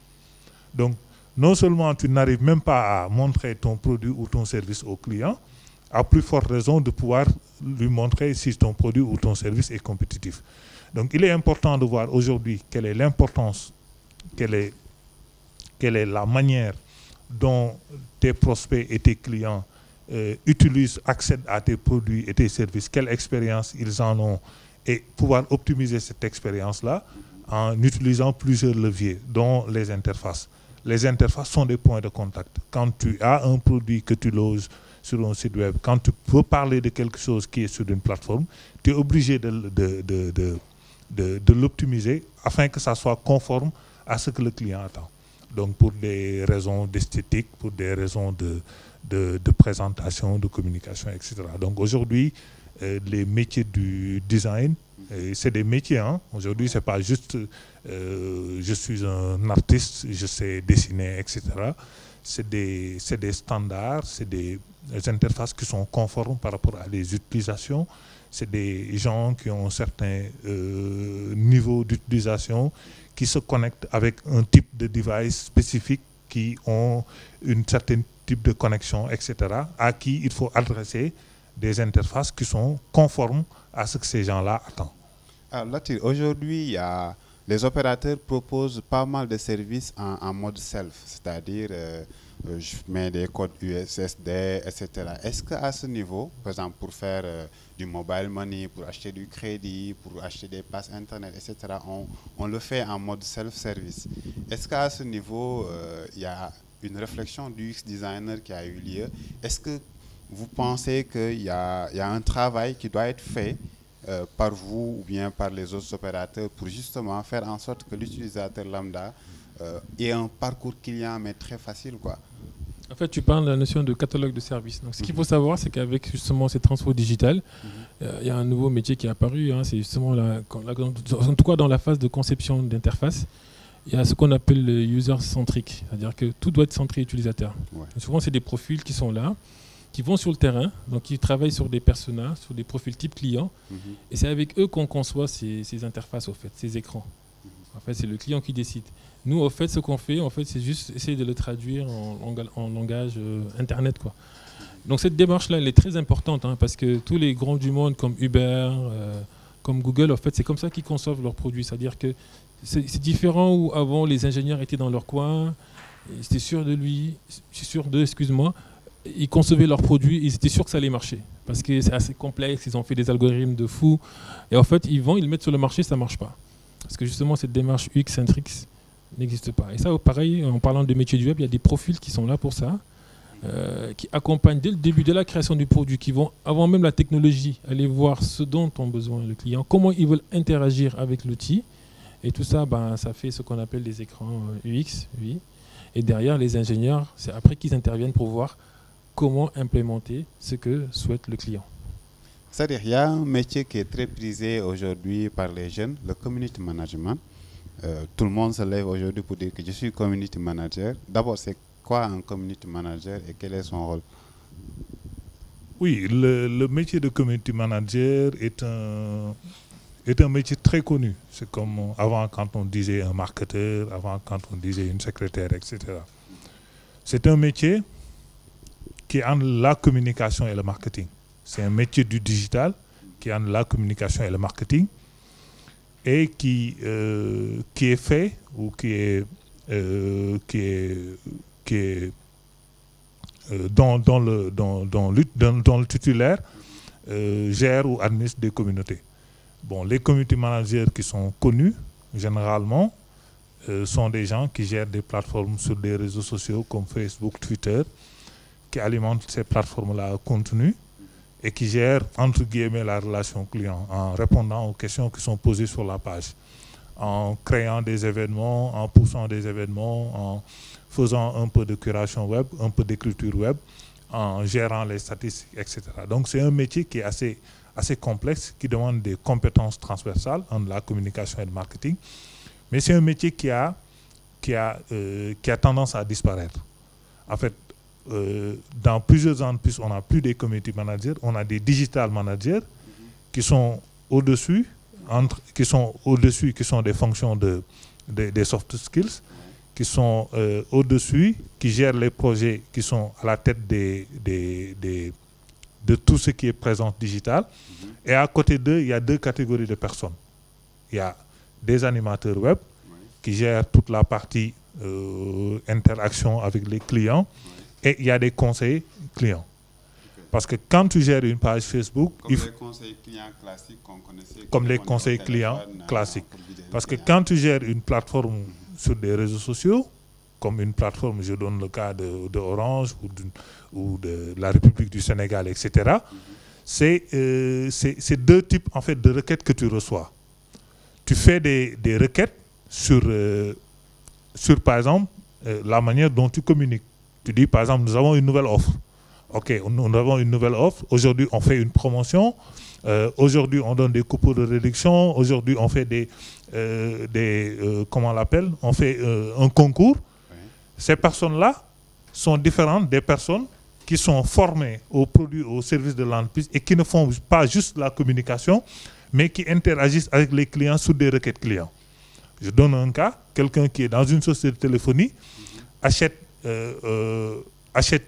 Donc, non seulement tu n'arrives même pas à montrer ton produit ou ton service au client, à plus forte raison de pouvoir lui montrer si ton produit ou ton service est compétitif. Donc, il est important de voir aujourd'hui quelle est l'importance, quelle est la manière dont tes prospects et tes clients utilisent, accèdent à tes produits et tes services, quelle expérience ils en ont, et pouvoir optimiser cette expérience-là en utilisant plusieurs leviers, dont les interfaces. Les interfaces sont des points de contact. Quand tu as un produit que tu loges sur un site web, quand tu veux parler de quelque chose qui est sur une plateforme, tu es obligé de l'optimiser afin que ça soit conforme à ce que le client attend. Donc pour des raisons d'esthétique, pour des raisons de présentation, de communication, etc. Donc aujourd'hui, les métiers du design, c'est des métiers. Hein. Aujourd'hui, ce n'est pas juste je suis un artiste, je sais dessiner, etc. C'est des standards, c'est des interfaces qui sont conformes par rapport à des utilisations. C'est des gens qui ont un certain niveau d'utilisation, qui se connectent avec un type de device spécifique, qui ont une certaine type de connexion, etc., à qui il faut adresser des interfaces qui sont conformes à ce que ces gens-là attendent. Alors, Latir, aujourd'hui, les opérateurs proposent pas mal de services en mode self, c'est-à-dire je mets des codes USSD, etc. Est-ce qu'à ce niveau, par exemple pour faire du mobile money, pour acheter du crédit, pour acheter des passes Internet, etc., on le fait en mode self-service? Est-ce qu'à ce niveau, il y a une réflexion du UX designer qui a eu lieu? Est-ce que vous pensez qu'il y a un travail qui doit être fait par vous ou bien par les autres opérateurs pour justement faire en sorte que l'utilisateur lambda ait un parcours client mais très facile, quoi? En fait, tu parles de la notion de catalogue de services. Donc, ce qu'il faut savoir, c'est qu'avec justement ces transferts digitales, il y a un nouveau métier qui est apparu. Hein, c'est justement, en tout cas dans la phase de conception d'interface, il y a ce qu'on appelle le user-centric, c'est-à-dire que tout doit être centré utilisateur. Ouais. Souvent, c'est des profils qui sont là, qui vont sur le terrain, donc qui travaillent sur des personas, sur des profils type client, et c'est avec eux qu'on conçoit ces interfaces, au fait, ces écrans. En fait, c'est le client qui décide. Nous, au fait, ce qu'on fait, en fait, c'est juste essayer de le traduire en langage Internet, quoi. Donc cette démarche-là, elle est très importante, hein, parce que tous les grands du monde, comme Uber, comme Google, en fait, c'est comme ça qu'ils conçoivent leurs produits. C'est-à-dire que c'est différent où avant, les ingénieurs étaient dans leur coin, ils étaient sûrs de lui, excuse-moi, ils concevaient leurs produits, ils étaient sûrs que ça allait marcher. Parce que c'est assez complexe, ils ont fait des algorithmes de fou. Et en fait, ils le mettent sur le marché, ça ne marche pas. Parce que justement, cette démarche UX-centric n'existe pas. Et ça, pareil, en parlant de métiers du web, il y a des profils qui sont là pour ça. qui accompagnent dès le début, dès la création du produit, qui vont, avant même la technologie, aller voir ce dont ont besoin le client, comment ils veulent interagir avec l'outil. Et tout ça, ça fait ce qu'on appelle des écrans UX, oui. Et derrière, les ingénieurs, c'est après qu'ils interviennent pour voir comment implémenter ce que souhaite le client. C'est-à-dire qu'il y a un métier qui est très prisé aujourd'hui par les jeunes, le community management. Tout le monde se lève aujourd'hui pour dire que je suis community manager. D'abord, c'est quoi un community manager et quel est son rôle? Oui, le métier de community manager est un métier très connu. C'est comme avant quand on disait un marketeur, avant quand on disait une secrétaire, etc. C'est un métier qui est entre la communication et le marketing. C'est un métier du digital qui est entre la communication et le marketing et qui est fait ou qui est dont le titulaire gère ou administre des communautés. Bon, les community managers qui sont connus, généralement, sont des gens qui gèrent des plateformes sur des réseaux sociaux comme Facebook, Twitter, qui alimentent ces plateformes-là contenu et qui gèrent, entre guillemets, la relation client en répondant aux questions qui sont posées sur la page, en créant des événements, en poussant des événements, en faisant un peu de curation web, un peu d'écriture web, en gérant les statistiques, etc. Donc c'est un métier qui est assez complexe, qui demande des compétences transversales entre la communication et le marketing, mais c'est un métier qui a tendance à disparaître. En fait, dans plusieurs entreprises, on n'a plus des community managers, on a des digital managers qui sont au-dessus, qui sont des fonctions des soft skills, qui sont au-dessus, qui gèrent les projets, qui sont à la tête de tout ce qui est présence digitale. Et à côté d'eux, il y a deux catégories de personnes. Il y a des animateurs web qui gèrent toute la partie interaction avec les clients. Et il y a des conseillers clients. Parce que quand tu gères une page Facebook... Comme les conseillers clients classiques qu'on connaissait. Comme les conseillers clients classiques. Parce que quand tu gères une plateforme sur des réseaux sociaux, comme une plateforme, je donne le cas de Orange ou de la République du Sénégal, etc., c'est deux types en fait, de requêtes que tu reçois. Tu fais des requêtes sur par exemple, la manière dont tu communiques. Tu dis, par exemple, nous avons une nouvelle offre. OK, nous avons une nouvelle offre. Aujourd'hui, on fait une promotion. Aujourd'hui, on donne des coupons de réduction. Aujourd'hui, on fait comment on l'appelle? On fait un concours. Oui. Ces personnes-là sont différentes des personnes qui sont formées aux produits, aux services de l'entreprise et qui ne font pas juste la communication, mais qui interagissent avec les clients sur des requêtes clients. Je donne un cas. Quelqu'un qui est dans une société de téléphonie achète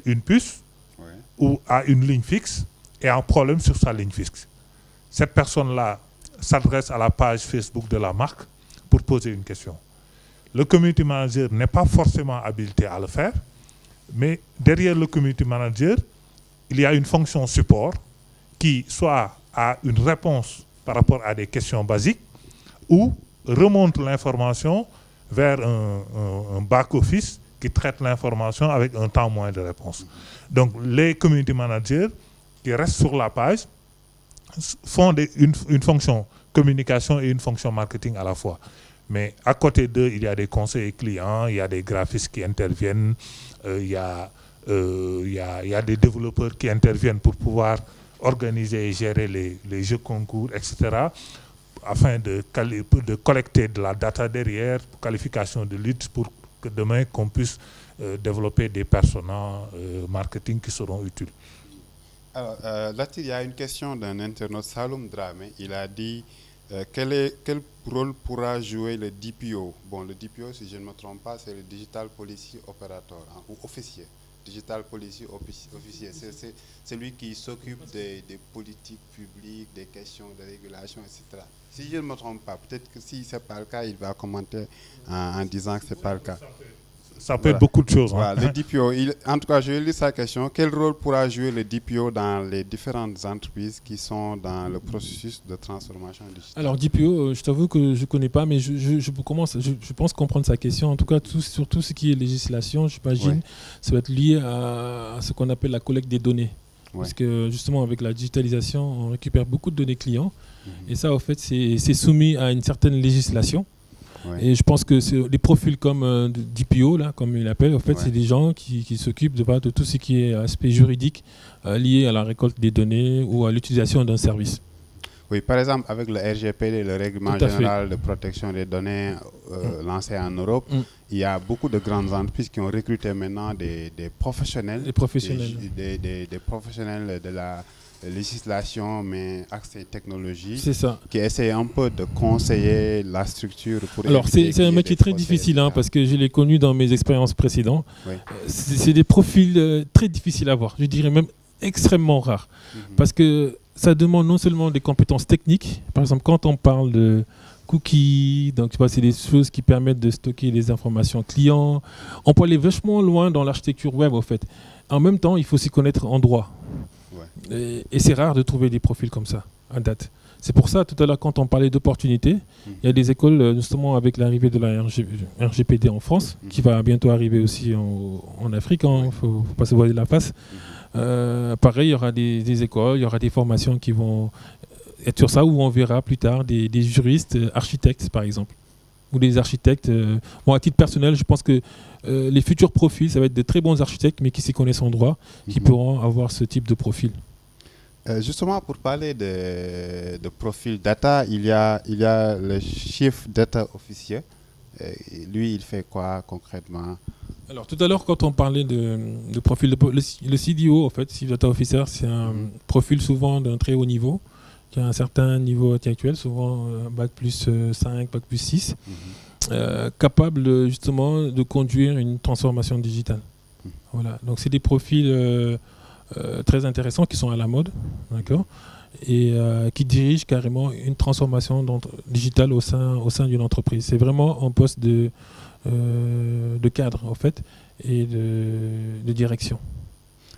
une puce ou a une ligne fixe et a un problème sur sa ligne fixe. Cette personne-là s'adresse à la page Facebook de la marque pour poser une question. Le community manager n'est pas forcément habilité à le faire, mais derrière le community manager, il y a une fonction support qui soit a une réponse par rapport à des questions basiques ou remonte l'information vers un back-office qui traite l'information avec un temps moins de réponse. Donc, les community managers qui restent sur la page font une fonction communication et une fonction marketing à la fois. Mais à côté d'eux, il y a des conseillers clients, il y a des graphistes qui interviennent, il y a des développeurs qui interviennent pour pouvoir organiser et gérer les jeux concours, etc., afin de collecter de la data derrière, qualification de leads pour que demain qu'on puisse développer des personas marketing qui seront utiles. Alors là, il y a une question d'un internaute, Saloum Dramé. Il a dit quel rôle pourra jouer le DPO? Bon, le DPO, si je ne me trompe pas, c'est le Digital Policy Operator, hein, ou officier. Digital Policy Officier, c'est celui qui s'occupe des politiques publiques, des questions de régulation, etc. Si je ne me trompe pas, peut-être que si ce n'est pas le cas, il va commenter en disant que ce n'est pas le cas. Ça peut être beaucoup de choses. Voilà, le DPO, en tout cas, je vais lire sa question. Quel rôle pourra jouer le DPO dans les différentes entreprises qui sont dans le processus de transformation digitale? Alors, DPO, je t'avoue que je ne connais pas, mais je pense comprendre sa question. En tout cas, sur tout ce qui est législation, j'imagine, ça va être lié à ce qu'on appelle la collecte des données. Parce que justement, avec la digitalisation, on récupère beaucoup de données clients. Et ça, en fait, c'est soumis à une certaine législation. Et je pense que les profils comme DPO, là, comme il l'appelle, en fait, c'est des gens qui s'occupent de tout ce qui est aspect juridique lié à la récolte des données ou à l'utilisation d'un service. Oui, par exemple, avec le RGPD, le Règlement général de protection des données lancé en Europe, il y a beaucoup de grandes entreprises qui ont recruté maintenant des professionnels, des professionnels de la législation, mais accès technologie, qui essaient un peu de conseiller la structure. Alors, c'est un métier très difficile, parce que je l'ai connu dans mes expériences précédentes. C'est des profils très difficiles à voir, je dirais même extrêmement rares, parce que ça demande non seulement des compétences techniques, par exemple quand on parle de cookies, donc c'est des choses qui permettent de stocker les informations clients. On peut aller vachement loin dans l'architecture web en fait. En même temps, il faut s'y connaître en droit. Et c'est rare de trouver des profils comme ça à date. C'est pour ça, tout à l'heure, quand on parlait d'opportunités, il y a des écoles, justement, avec l'arrivée de la RGPD en France, qui va bientôt arriver aussi en Afrique, il ne faut pas se voiler la face. Pareil, il y aura des écoles, il y aura des formations qui vont être sur ça, où on verra plus tard des juristes, architectes, par exemple, ou des architectes. À titre personnel, je pense que les futurs profils, ça va être de très bons architectes, mais qui s'y connaissent en droit, qui pourront avoir ce type de profil. Justement, pour parler de profil data, il y a le Chief Data Officer. Lui, il fait quoi concrètement? Alors, tout à l'heure, quand on parlait de profil, le CDO, en fait, Chief Data Officer, c'est un profil souvent d'un très haut niveau, qui a un certain niveau intellectuel, souvent Bac plus 5, Bac plus 6, capable justement de conduire une transformation digitale. Voilà. Donc, c'est des profils très intéressants qui sont à la mode, d'accord, et qui dirigent carrément une transformation digitale au sein d'une entreprise. C'est vraiment un poste de cadre en fait et de direction.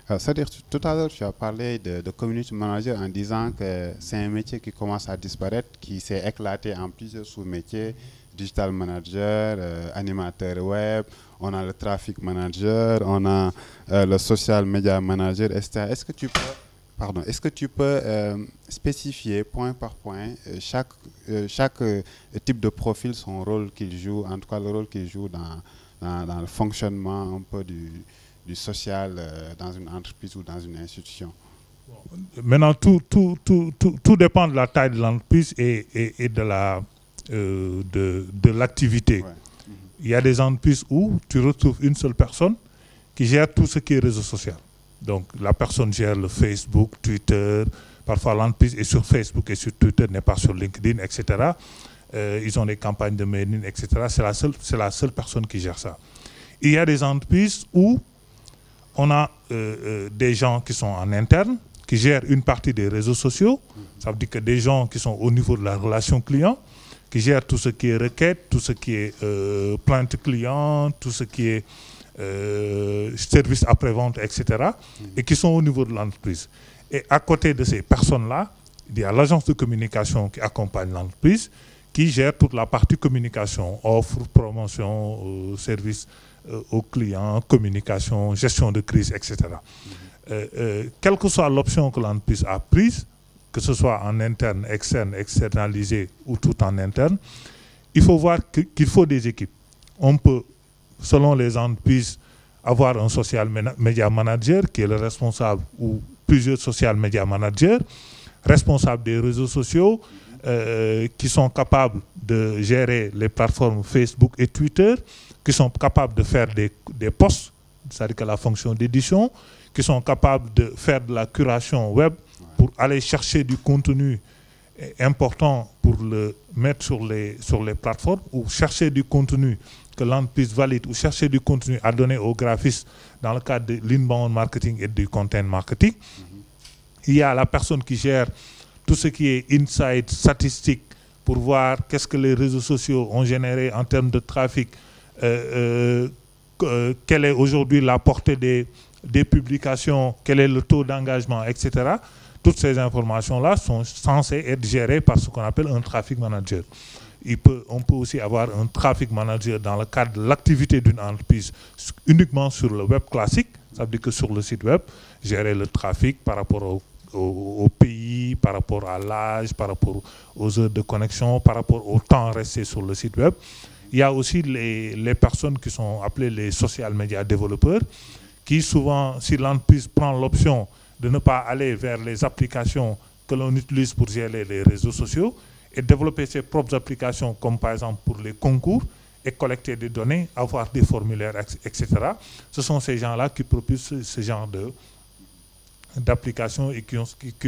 C'est-à-dire, tout à l'heure, tu as parlé de community manager en disant que c'est un métier qui commence à disparaître, qui s'est éclaté en plusieurs sous-métiers, digital manager, animateur web, on a le traffic manager, on a le social media manager, etc. Est-ce que tu peux spécifier point par point chaque type de profil, son rôle qu'il joue, en tout cas le rôle qu'il joue dans le fonctionnement un peu du social dans une entreprise ou dans une institution? Maintenant, tout dépend de la taille de l'entreprise et de l'activité. Il y a des entreprises où tu retrouves une seule personne qui gère tout ce qui est réseau social. Donc, la personne gère le Facebook, Twitter. Parfois, l'entreprise est sur Facebook et sur Twitter, n'est pas sur LinkedIn, etc. Ils ont des campagnes de mailing, etc. C'est la seule personne qui gère ça. Il y a des entreprises où on a des gens qui sont en interne, qui gèrent une partie des réseaux sociaux. Ça veut dire que des gens qui sont au niveau de la relation client, qui gèrent tout ce qui est requête, tout ce qui est plainte client, tout ce qui est service après-vente, etc. Et qui sont au niveau de l'entreprise. Et à côté de ces personnes-là, il y a l'agence de communication qui accompagne l'entreprise, qui gère toute la partie communication, offre, promotion, service aux clients, communication, gestion de crise, etc. Quelle que soit l'option que l'entreprise a prise, que ce soit en interne, externe, externalisé ou tout en interne, il faut voir qu'il faut des équipes. On peut, selon les entreprises, avoir un social media manager qui est le responsable ou plusieurs social media managers, responsables des réseaux sociaux, qui sont capables de gérer les plateformes Facebook et Twitter, qui sont capables de faire des posts, c'est-à-dire que la fonction d'édition, qui sont capables de faire de la curation web pour aller chercher du contenu important pour le mettre sur les plateformes, ou chercher du contenu que l'entreprise valide, ou chercher du contenu à donner aux graphistes dans le cadre de l'inbound marketing et du content marketing. Il y a la personne qui gère tout ce qui est insight statistique pour voir qu'est-ce que les réseaux sociaux ont généré en termes de trafic, quelle est aujourd'hui la portée des publications, quel est le taux d'engagement, etc. Toutes ces informations-là sont censées être gérées par ce qu'on appelle un traffic manager. On peut aussi avoir un traffic manager dans le cadre de l'activité d'une entreprise uniquement sur le web classique. Ça veut dire que sur le site web, gérer le trafic par rapport au pays, par rapport à l'âge, par rapport aux heures de connexion, par rapport au temps resté sur le site web. Il y a aussi les personnes qui sont appelées les social media développeurs, qui souvent, si l'entreprise prend l'option de ne pas aller vers les applications que l'on utilise pour gérer les réseaux sociaux et développer ses propres applications, comme par exemple pour les concours, et collecter des données, avoir des formulaires, etc. Ce sont ces gens-là qui propulsent ce genre d'applications et qui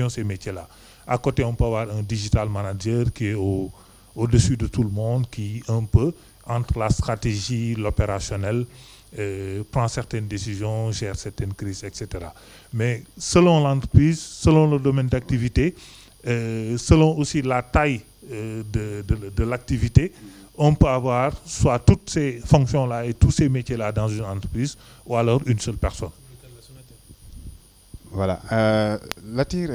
ont ces métiers-là. À côté, on peut avoir un digital manager qui est au-dessus de tout le monde, qui un peu, entre la stratégie, l'opérationnel, prend certaines décisions, gère certaines crises, etc. Mais selon l'entreprise, selon le domaine d'activité, selon aussi la taille de l'activité, on peut avoir soit toutes ces fonctions-là et tous ces métiers-là dans une entreprise, ou alors une seule personne. Voilà. Latir,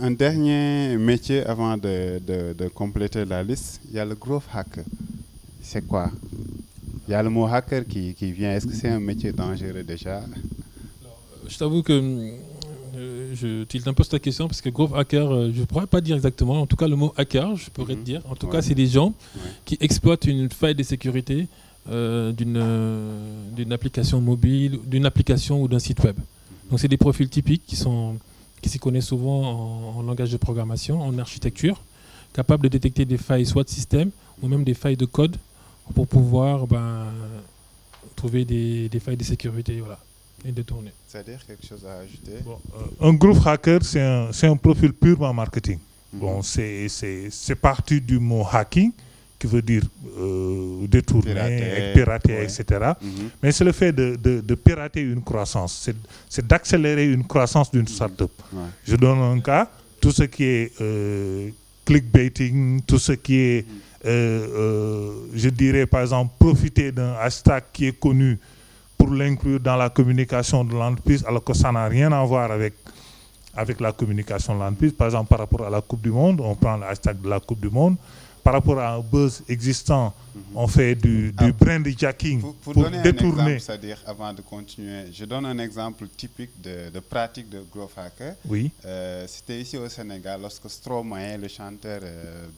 un dernier métier avant de compléter la liste. Il y a le growth hacker. C'est quoi? Il y a le mot hacker qui vient. Est-ce que c'est un métier dangereux déjà? Alors, je t'avoue que je tilte un peu ta question parce que growth hacker, je ne pourrais pas dire exactement. En tout cas, le mot hacker, je pourrais te dire. En tout cas, c'est des gens qui exploitent une faille de sécurité d'une application mobile, d'une application ou d'un site web. Donc, c'est des profils typiques qui s'y connaissent souvent en langage de programmation, en architecture, capables de détecter des failles soit de système ou même des failles de code pour pouvoir trouver des failles de sécurité, voilà, et détourner. C'est-à-dire quelque chose à ajouter? Bon, un growth hacker, c'est un profil purement marketing. Bon, c'est parti du mot hacking, qui veut dire détourner, pirater, etc. Mais c'est le fait de pirater une croissance, c'est d'accélérer une croissance d'une start-up. Je donne un cas, tout ce qui est clickbaiting, tout ce qui est, je dirais par exemple, profiter d'un hashtag qui est connu pour l'inclure dans la communication de l'entreprise, alors que ça n'a rien à voir avec la communication de l'entreprise. Par exemple, par rapport à la Coupe du Monde, on prend le hashtag de la Coupe du Monde. Par rapport à un buzz existant, on fait du brandjacking pour donner détourner. Un exemple, c'est-à-dire avant de continuer, je donne un exemple typique de pratique de growth hacker. Oui. C'était ici au Sénégal, lorsque Stromae, le chanteur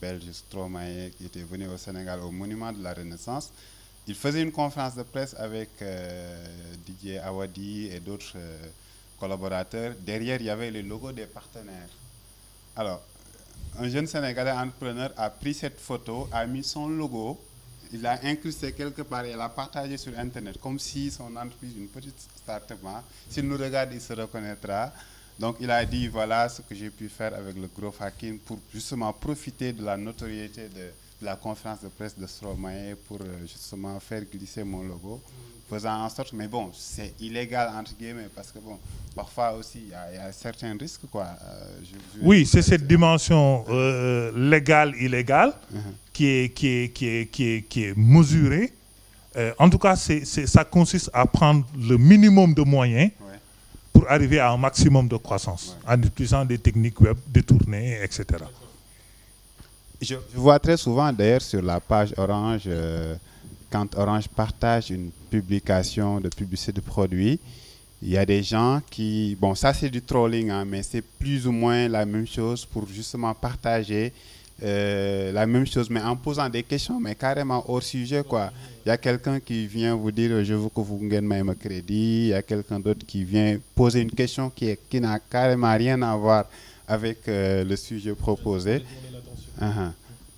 belge Stromae, qui était venu au Sénégal au Monument de la Renaissance, il faisait une conférence de presse avec Didier Awadi et d'autres collaborateurs. Derrière, il y avait le logo des partenaires. Alors, un jeune Sénégalais entrepreneur a pris cette photo, a mis son logo, il l'a incrusté quelque part et l'a partagé sur Internet, comme si son entreprise, une petite start-up, s'il nous regarde, il se reconnaîtra. Donc il a dit, voilà ce que j'ai pu faire avec le growth hacking pour justement profiter de la notoriété de la conférence de presse de Stromae pour justement faire glisser mon logo, faisant en sorte, mais bon, c'est illégal entre guillemets, parce que bon, parfois aussi il y a certains risques, quoi. Oui, c'est cette dimension légale-illégale qui est mesurée. En tout cas, ça consiste à prendre le minimum de moyens pour arriver à un maximum de croissance, en utilisant des techniques web détournées, etc. Je vois très souvent d'ailleurs sur la page Orange, quand Orange partage une publication de publicité de produits, il y a des gens qui... Bon, ça c'est du trolling, mais c'est plus ou moins la même chose pour justement partager la même chose, mais en posant des questions, mais carrément hors sujet, quoi. Il y a quelqu'un qui vient vous dire « je veux que vous gagnez un crédit », il y a quelqu'un d'autre qui vient poser une question qui n'a carrément rien à voir avec le sujet proposé.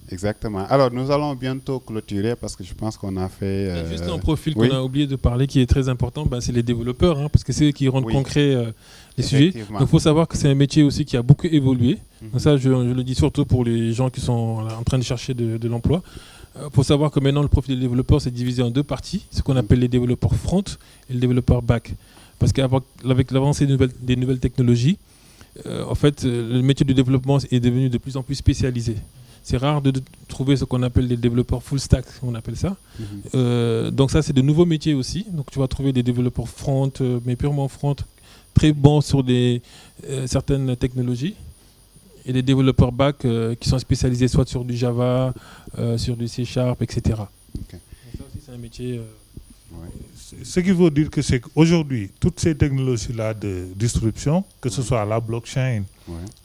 Exactement. Alors, nous allons bientôt clôturer parce que je pense qu'on a fait... Juste un profil qu'on a oublié de parler qui est très important, c'est les développeurs, parce que c'est eux qui rendent concret les sujets. Donc, il faut savoir que c'est un métier aussi qui a beaucoup évolué. Donc ça, je le dis surtout pour les gens qui sont en train de chercher de l'emploi. Il faut savoir que maintenant, le profil des développeurs, c'est divisé en deux parties, ce qu'on appelle les développeurs front et le développeur back. Parce qu'avec l'avancée des nouvelles technologies, en fait, le métier de développement est devenu de plus en plus spécialisé. c'est rare de trouver ce qu'on appelle des développeurs full stack, on appelle ça. Donc ça, c'est de nouveaux métiers aussi. Donc tu vas trouver des développeurs front, mais purement front, très bons sur certaines technologies. Et des développeurs back qui sont spécialisés soit sur du Java, sur du C#, etc. Okay. Ça aussi, c'est un métier... Ce qu'il faut dire, c'est qu'aujourd'hui, toutes ces technologies-là de distribution, que ce soit la blockchain,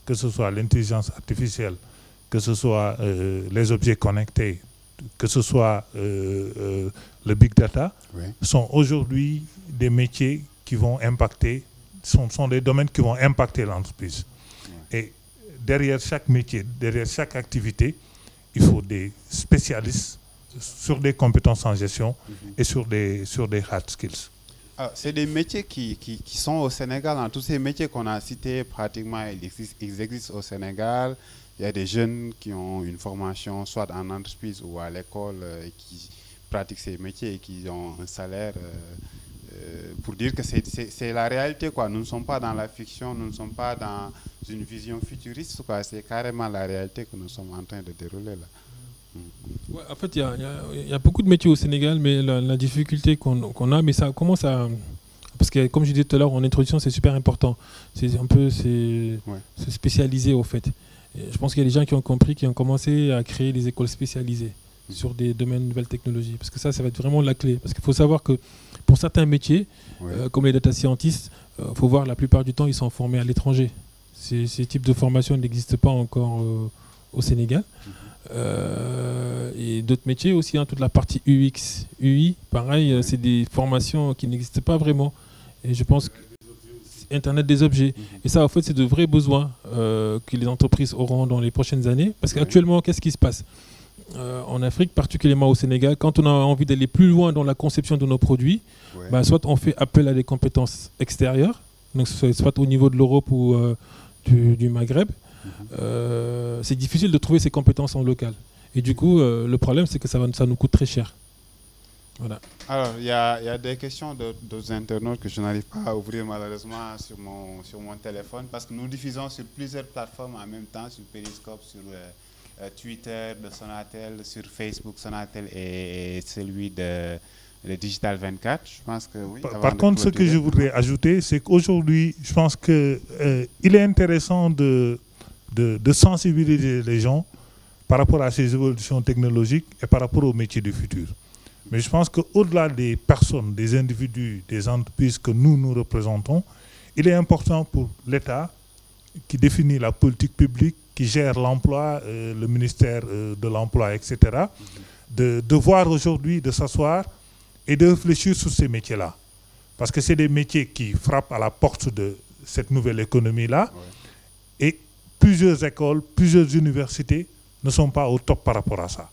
que ce soit l'intelligence artificielle, que ce soit les objets connectés, que ce soit le big data, sont aujourd'hui des métiers qui vont impacter, sont des domaines qui vont impacter l'entreprise. Et derrière chaque métier, derrière chaque activité, il faut des spécialistes sur des compétences en gestion et sur des hard skills. C'est des métiers qui sont au Sénégal. Dans tous ces métiers qu'on a cités, pratiquement, ils existent au Sénégal. Il y a des jeunes qui ont une formation soit en entreprise ou à l'école qui pratiquent ces métiers et qui ont un salaire pour dire que c'est la réalité, quoi. Nous ne sommes pas dans la fiction, nous ne sommes pas dans une vision futuriste, quoi. C'est carrément la réalité que nous sommes en train de dérouler là. Ouais, en fait, il y a beaucoup de métiers au Sénégal, mais la difficulté qu'on a, mais ça commence à... Parce que, comme je disais tout à l'heure en introduction, c'est super important. C'est un peu se spécialiser, au fait. Et je pense qu'il y a des gens qui ont compris, qui ont commencé à créer des écoles spécialisées sur des domaines de nouvelles technologies. Parce que ça va être vraiment la clé. Parce qu'il faut savoir que pour certains métiers, comme les data scientists, il faut voir la plupart du temps, ils sont formés à l'étranger. Ces types de formations n'existent pas encore au Sénégal. Et d'autres métiers aussi, toute la partie UX, UI, pareil, c'est des formations qui n'existent pas vraiment. Et je pense que Internet des objets. Et ça, en fait, c'est de vrais besoins que les entreprises auront dans les prochaines années. Parce qu'actuellement, qu'est-ce qui se passe en Afrique, particulièrement au Sénégal, quand on a envie d'aller plus loin dans la conception de nos produits, soit on fait appel à des compétences extérieures, donc soit au niveau de l'Europe ou du Maghreb. C'est difficile de trouver ces compétences en local. Et du coup, le problème, c'est que ça nous coûte très cher. Voilà. Alors, il y a des questions d'autres internautes que je n'arrive pas à ouvrir malheureusement sur mon téléphone parce que nous diffusons sur plusieurs plateformes en même temps, sur Periscope, sur Twitter de Sonatel, sur Facebook Sonatel et celui de Digital 24. Je pense que oui. Par contre, ce que je voudrais ajouter, c'est qu'aujourd'hui, je pense qu'il est intéressant de sensibiliser les gens par rapport à ces évolutions technologiques et par rapport aux métiers du futur. Mais je pense qu'au-delà des personnes, des individus, des entreprises que nous représentons, il est important pour l'État qui définit la politique publique, qui gère l'emploi, le ministère de l'Emploi, etc., de voir aujourd'hui, de s'asseoir et de réfléchir sur ces métiers-là. Parce que c'est des métiers qui frappent à la porte de cette nouvelle économie-là. Et plusieurs écoles, plusieurs universités ne sont pas au top par rapport à ça.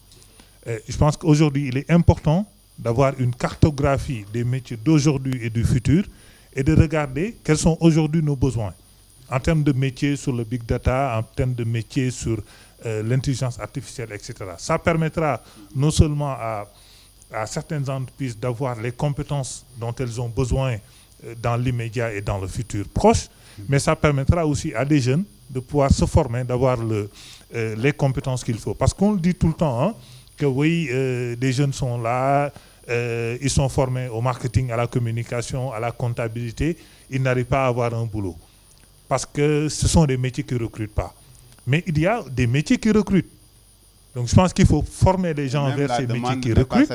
Je pense qu'aujourd'hui, il est important d'avoir une cartographie des métiers d'aujourd'hui et du futur et de regarder quels sont aujourd'hui nos besoins en termes de métiers sur le big data, en termes de métiers sur l'intelligence artificielle, etc. Ça permettra non seulement à certaines entreprises d'avoir les compétences dont elles ont besoin dans l'immédiat et dans le futur proche, mais ça permettra aussi à des jeunes de pouvoir se former, d'avoir les compétences qu'il faut. Parce qu'on le dit tout le temps, hein, que oui, des jeunes sont là, ils sont formés au marketing, à la communication, à la comptabilité, ils n'arrivent pas à avoir un boulot. Parce que ce sont des métiers qui ne recrutent pas. Mais il y a des métiers qui recrutent. Donc je pense qu'il faut former les gens vers ces métiers qui recrutent.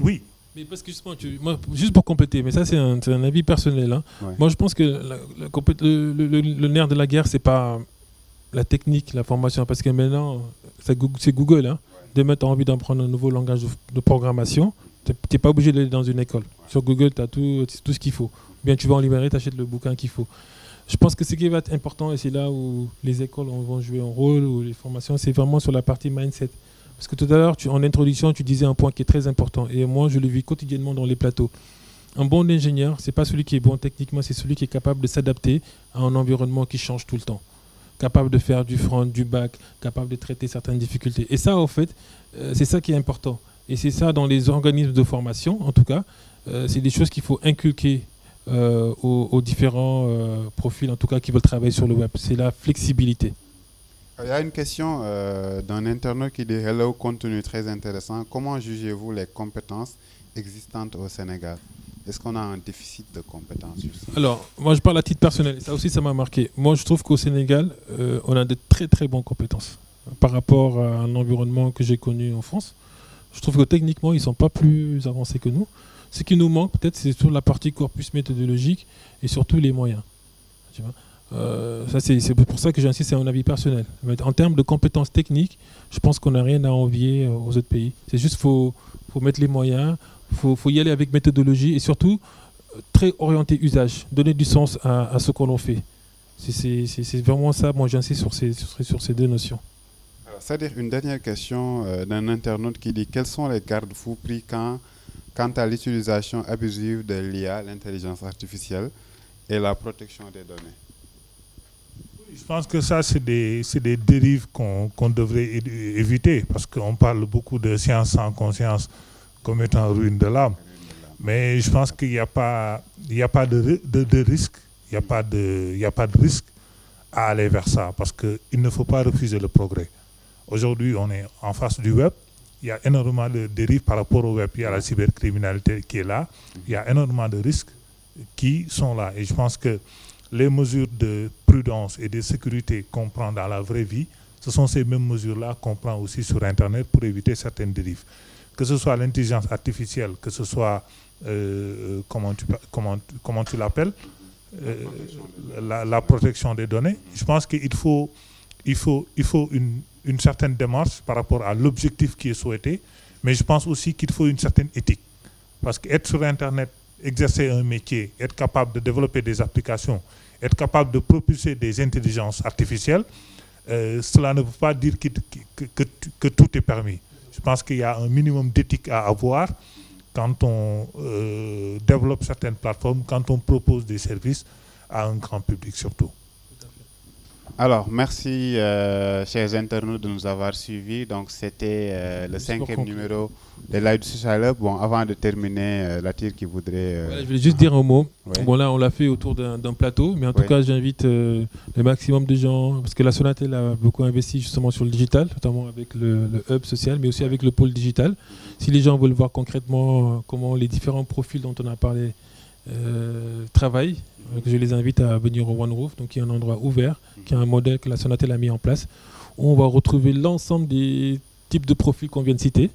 Oui. Mais parce que justement, moi, juste pour compléter, mais ça c'est un avis personnel. Hein. Moi je pense que le nerf de la guerre, c'est pas la technique, la formation, parce que maintenant, c'est Google. Hein. Demain, tu as envie d'apprendre un nouveau langage de programmation, tu n'es pas obligé d'aller dans une école. Sur Google, tu as tout ce qu'il faut. Bien, tu vas en librairie, tu achètes le bouquin qu'il faut. Je pense que ce qui va être important, et c'est là où les écoles vont jouer un rôle, ou les formations, c'est vraiment sur la partie mindset. Parce que tout à l'heure, en introduction, tu disais un point qui est très important. Et moi, je le vis quotidiennement dans les plateaux. Un bon ingénieur, ce n'est pas celui qui est bon techniquement, c'est celui qui est capable de s'adapter à un environnement qui change tout le temps. Capable de faire du front, du back, capable de traiter certaines difficultés. Et ça, en fait, c'est ça qui est important. Et c'est ça dans les organismes de formation, en tout cas. C'est des choses qu'il faut inculquer aux différents profils, en tout cas, qui veulent travailler sur le web. C'est la flexibilité. Il y a une question d'un internaute qui dit Hello, contenu très intéressant. Comment jugez-vous les compétences existantes au Sénégal? Est-ce qu'on a un déficit de compétences? Alors, moi, je parle à titre personnel. Ça aussi, ça m'a marqué. Moi, je trouve qu'au Sénégal, on a de très, très bonnes compétences par rapport à un environnement que j'ai connu en France. Je trouve que techniquement, ils ne sont pas plus avancés que nous. Ce qui nous manque, peut-être, c'est sur la partie corpus méthodologique et surtout les moyens. Tu vois, ça, c'est pour ça que j'insiste, c'est un avis personnel. Mais en termes de compétences techniques, je pense qu'on n'a rien à envier aux autres pays. C'est juste qu'il faut mettre les moyens, il faut y aller avec méthodologie et surtout très orienté usage, donner du sens à ce qu'on en fait. C'est vraiment ça, moi j'insiste sur ces deux notions. C'est-à-dire une dernière question d'un internaute qui dit quels sont les garde-fous pris quant à l'utilisation abusive de l'IA, l'intelligence artificielle, et la protection des données? Je pense que ça, c'est des dérives qu'on devrait éviter, parce qu'on parle beaucoup de science sans conscience comme étant ruine de l'âme. Mais je pense qu'il n'y a pas de risque, il n'y a pas de risque à aller vers ça, parce qu'il ne faut pas refuser le progrès. Aujourd'hui, on est en face du web. Il y a énormément de dérives par rapport au web. Il y a la cybercriminalité qui est là. Il y a énormément de risques qui sont là. Et je pense que les mesures de prudence et de sécurité qu'on prend dans la vraie vie, ce sont ces mêmes mesures-là qu'on prend aussi sur Internet pour éviter certaines dérives. Que ce soit l'intelligence artificielle, que ce soit, comment tu l'appelles, la protection des données. Je pense qu'il faut une certaine démarche par rapport à l'objectif qui est souhaité, mais je pense aussi qu'il faut une certaine éthique. Parce qu'être sur Internet, exercer un métier, être capable de développer des applications, être capable de propulser des intelligences artificielles, cela ne veut pas dire que tout est permis. Je pense qu'il y a un minimum d'éthique à avoir quand on développe certaines plateformes, quand on propose des services à un grand public surtout. Alors, merci, chers internautes, de nous avoir suivis. Donc, c'était le 5e numéro de Live du Social Hub. Bon, avant de terminer, Latir qui voudrait... je voulais juste dire un mot. Ouais. Bon, là, on l'a fait autour d'un plateau, mais en tout cas, j'invite le maximum de gens, parce que la Sonatel a beaucoup investi justement sur le digital, notamment avec le hub social, mais aussi avec le pôle digital. Si les gens veulent voir concrètement comment les différents profils dont on a parlé travaillent, je les invite à venir au One Roof, donc qui est un endroit ouvert, qui est un modèle que la Sonatel a mis en place, où on va retrouver l'ensemble des types de profils qu'on vient de citer,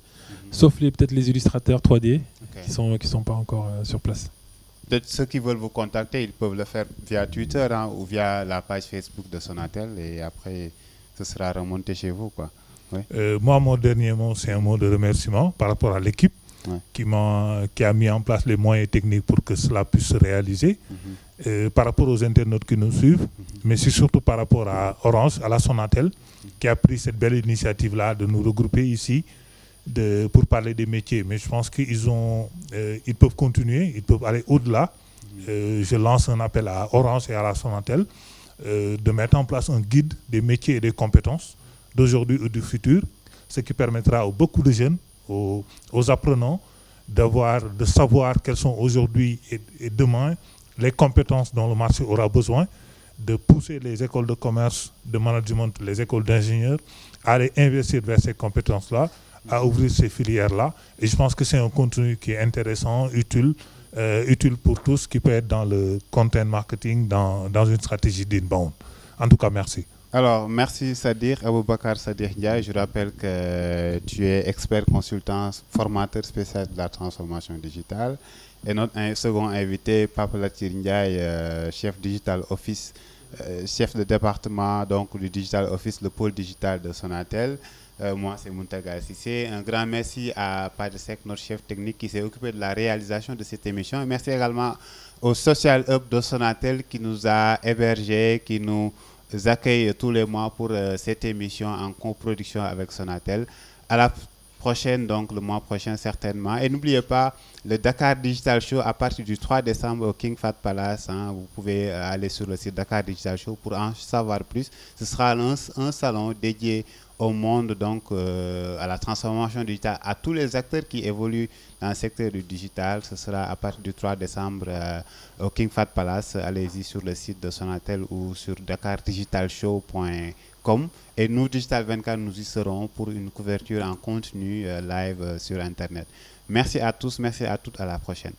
sauf peut-être les illustrateurs 3D qui sont pas encore sur place. Peut-être ceux qui veulent vous contacter, ils peuvent le faire via Twitter ou via la page Facebook de Sonatel, et après ce sera remonté chez vous, quoi. Ouais. Moi, mon dernier mot, c'est un mot de remerciement par rapport à l'équipe qui a mis en place les moyens techniques pour que cela puisse se réaliser. Par rapport aux internautes qui nous suivent, mais c'est surtout par rapport à Orange, à la Sonatel, qui a pris cette belle initiative-là de nous regrouper ici pour parler des métiers. Mais je pense qu'ils peuvent continuer, ils peuvent aller au-delà. Je lance un appel à Orange et à la Sonatel de mettre en place un guide des métiers et des compétences d'aujourd'hui et du futur, ce qui permettra à beaucoup de jeunes, aux apprenants, de savoir quelles sont aujourd'hui et demain les compétences dont le marché aura besoin, de pousser les écoles de commerce, de management, les écoles d'ingénieurs à aller investir vers ces compétences-là, à ouvrir ces filières-là. Et je pense que c'est un contenu qui est intéressant, utile pour tous, qui peut être dans le content marketing, dans une stratégie d'inbound. En tout cas, merci. Alors, merci Sadir, Aboubakar Sadir Ndiaye. Je rappelle que tu es expert consultant, formateur spécial de la transformation digitale. Et notre second invité, Pape Latir Ndiaye, chef Digital Office, chef de département donc, du Digital Office, le pôle digital de Sonatel. Moi, c'est Muntaga Sissé. Un grand merci à Padesek, notre chef technique, qui s'est occupé de la réalisation de cette émission. Et merci également au Social Hub de Sonatel qui nous a hébergés, qui nous accueille tous les mois pour cette émission en coproduction avec Sonatel. À la prochaine, donc le mois prochain certainement. Et n'oubliez pas le Dakar Digital Show à partir du 3 décembre au King Fahd Palace. Vous pouvez aller sur le site Dakar Digital Show pour en savoir plus. Ce sera un salon dédié au monde, donc à la transformation digitale, à tous les acteurs qui évoluent dans le secteur du digital. Ce sera à partir du 3 décembre au King Fahd Palace. Allez-y sur le site de Sonatel ou sur dakardigitalshow.com. Et nous, Digital 24, nous y serons pour une couverture en continu live sur Internet. Merci à tous, merci à toutes, à la prochaine.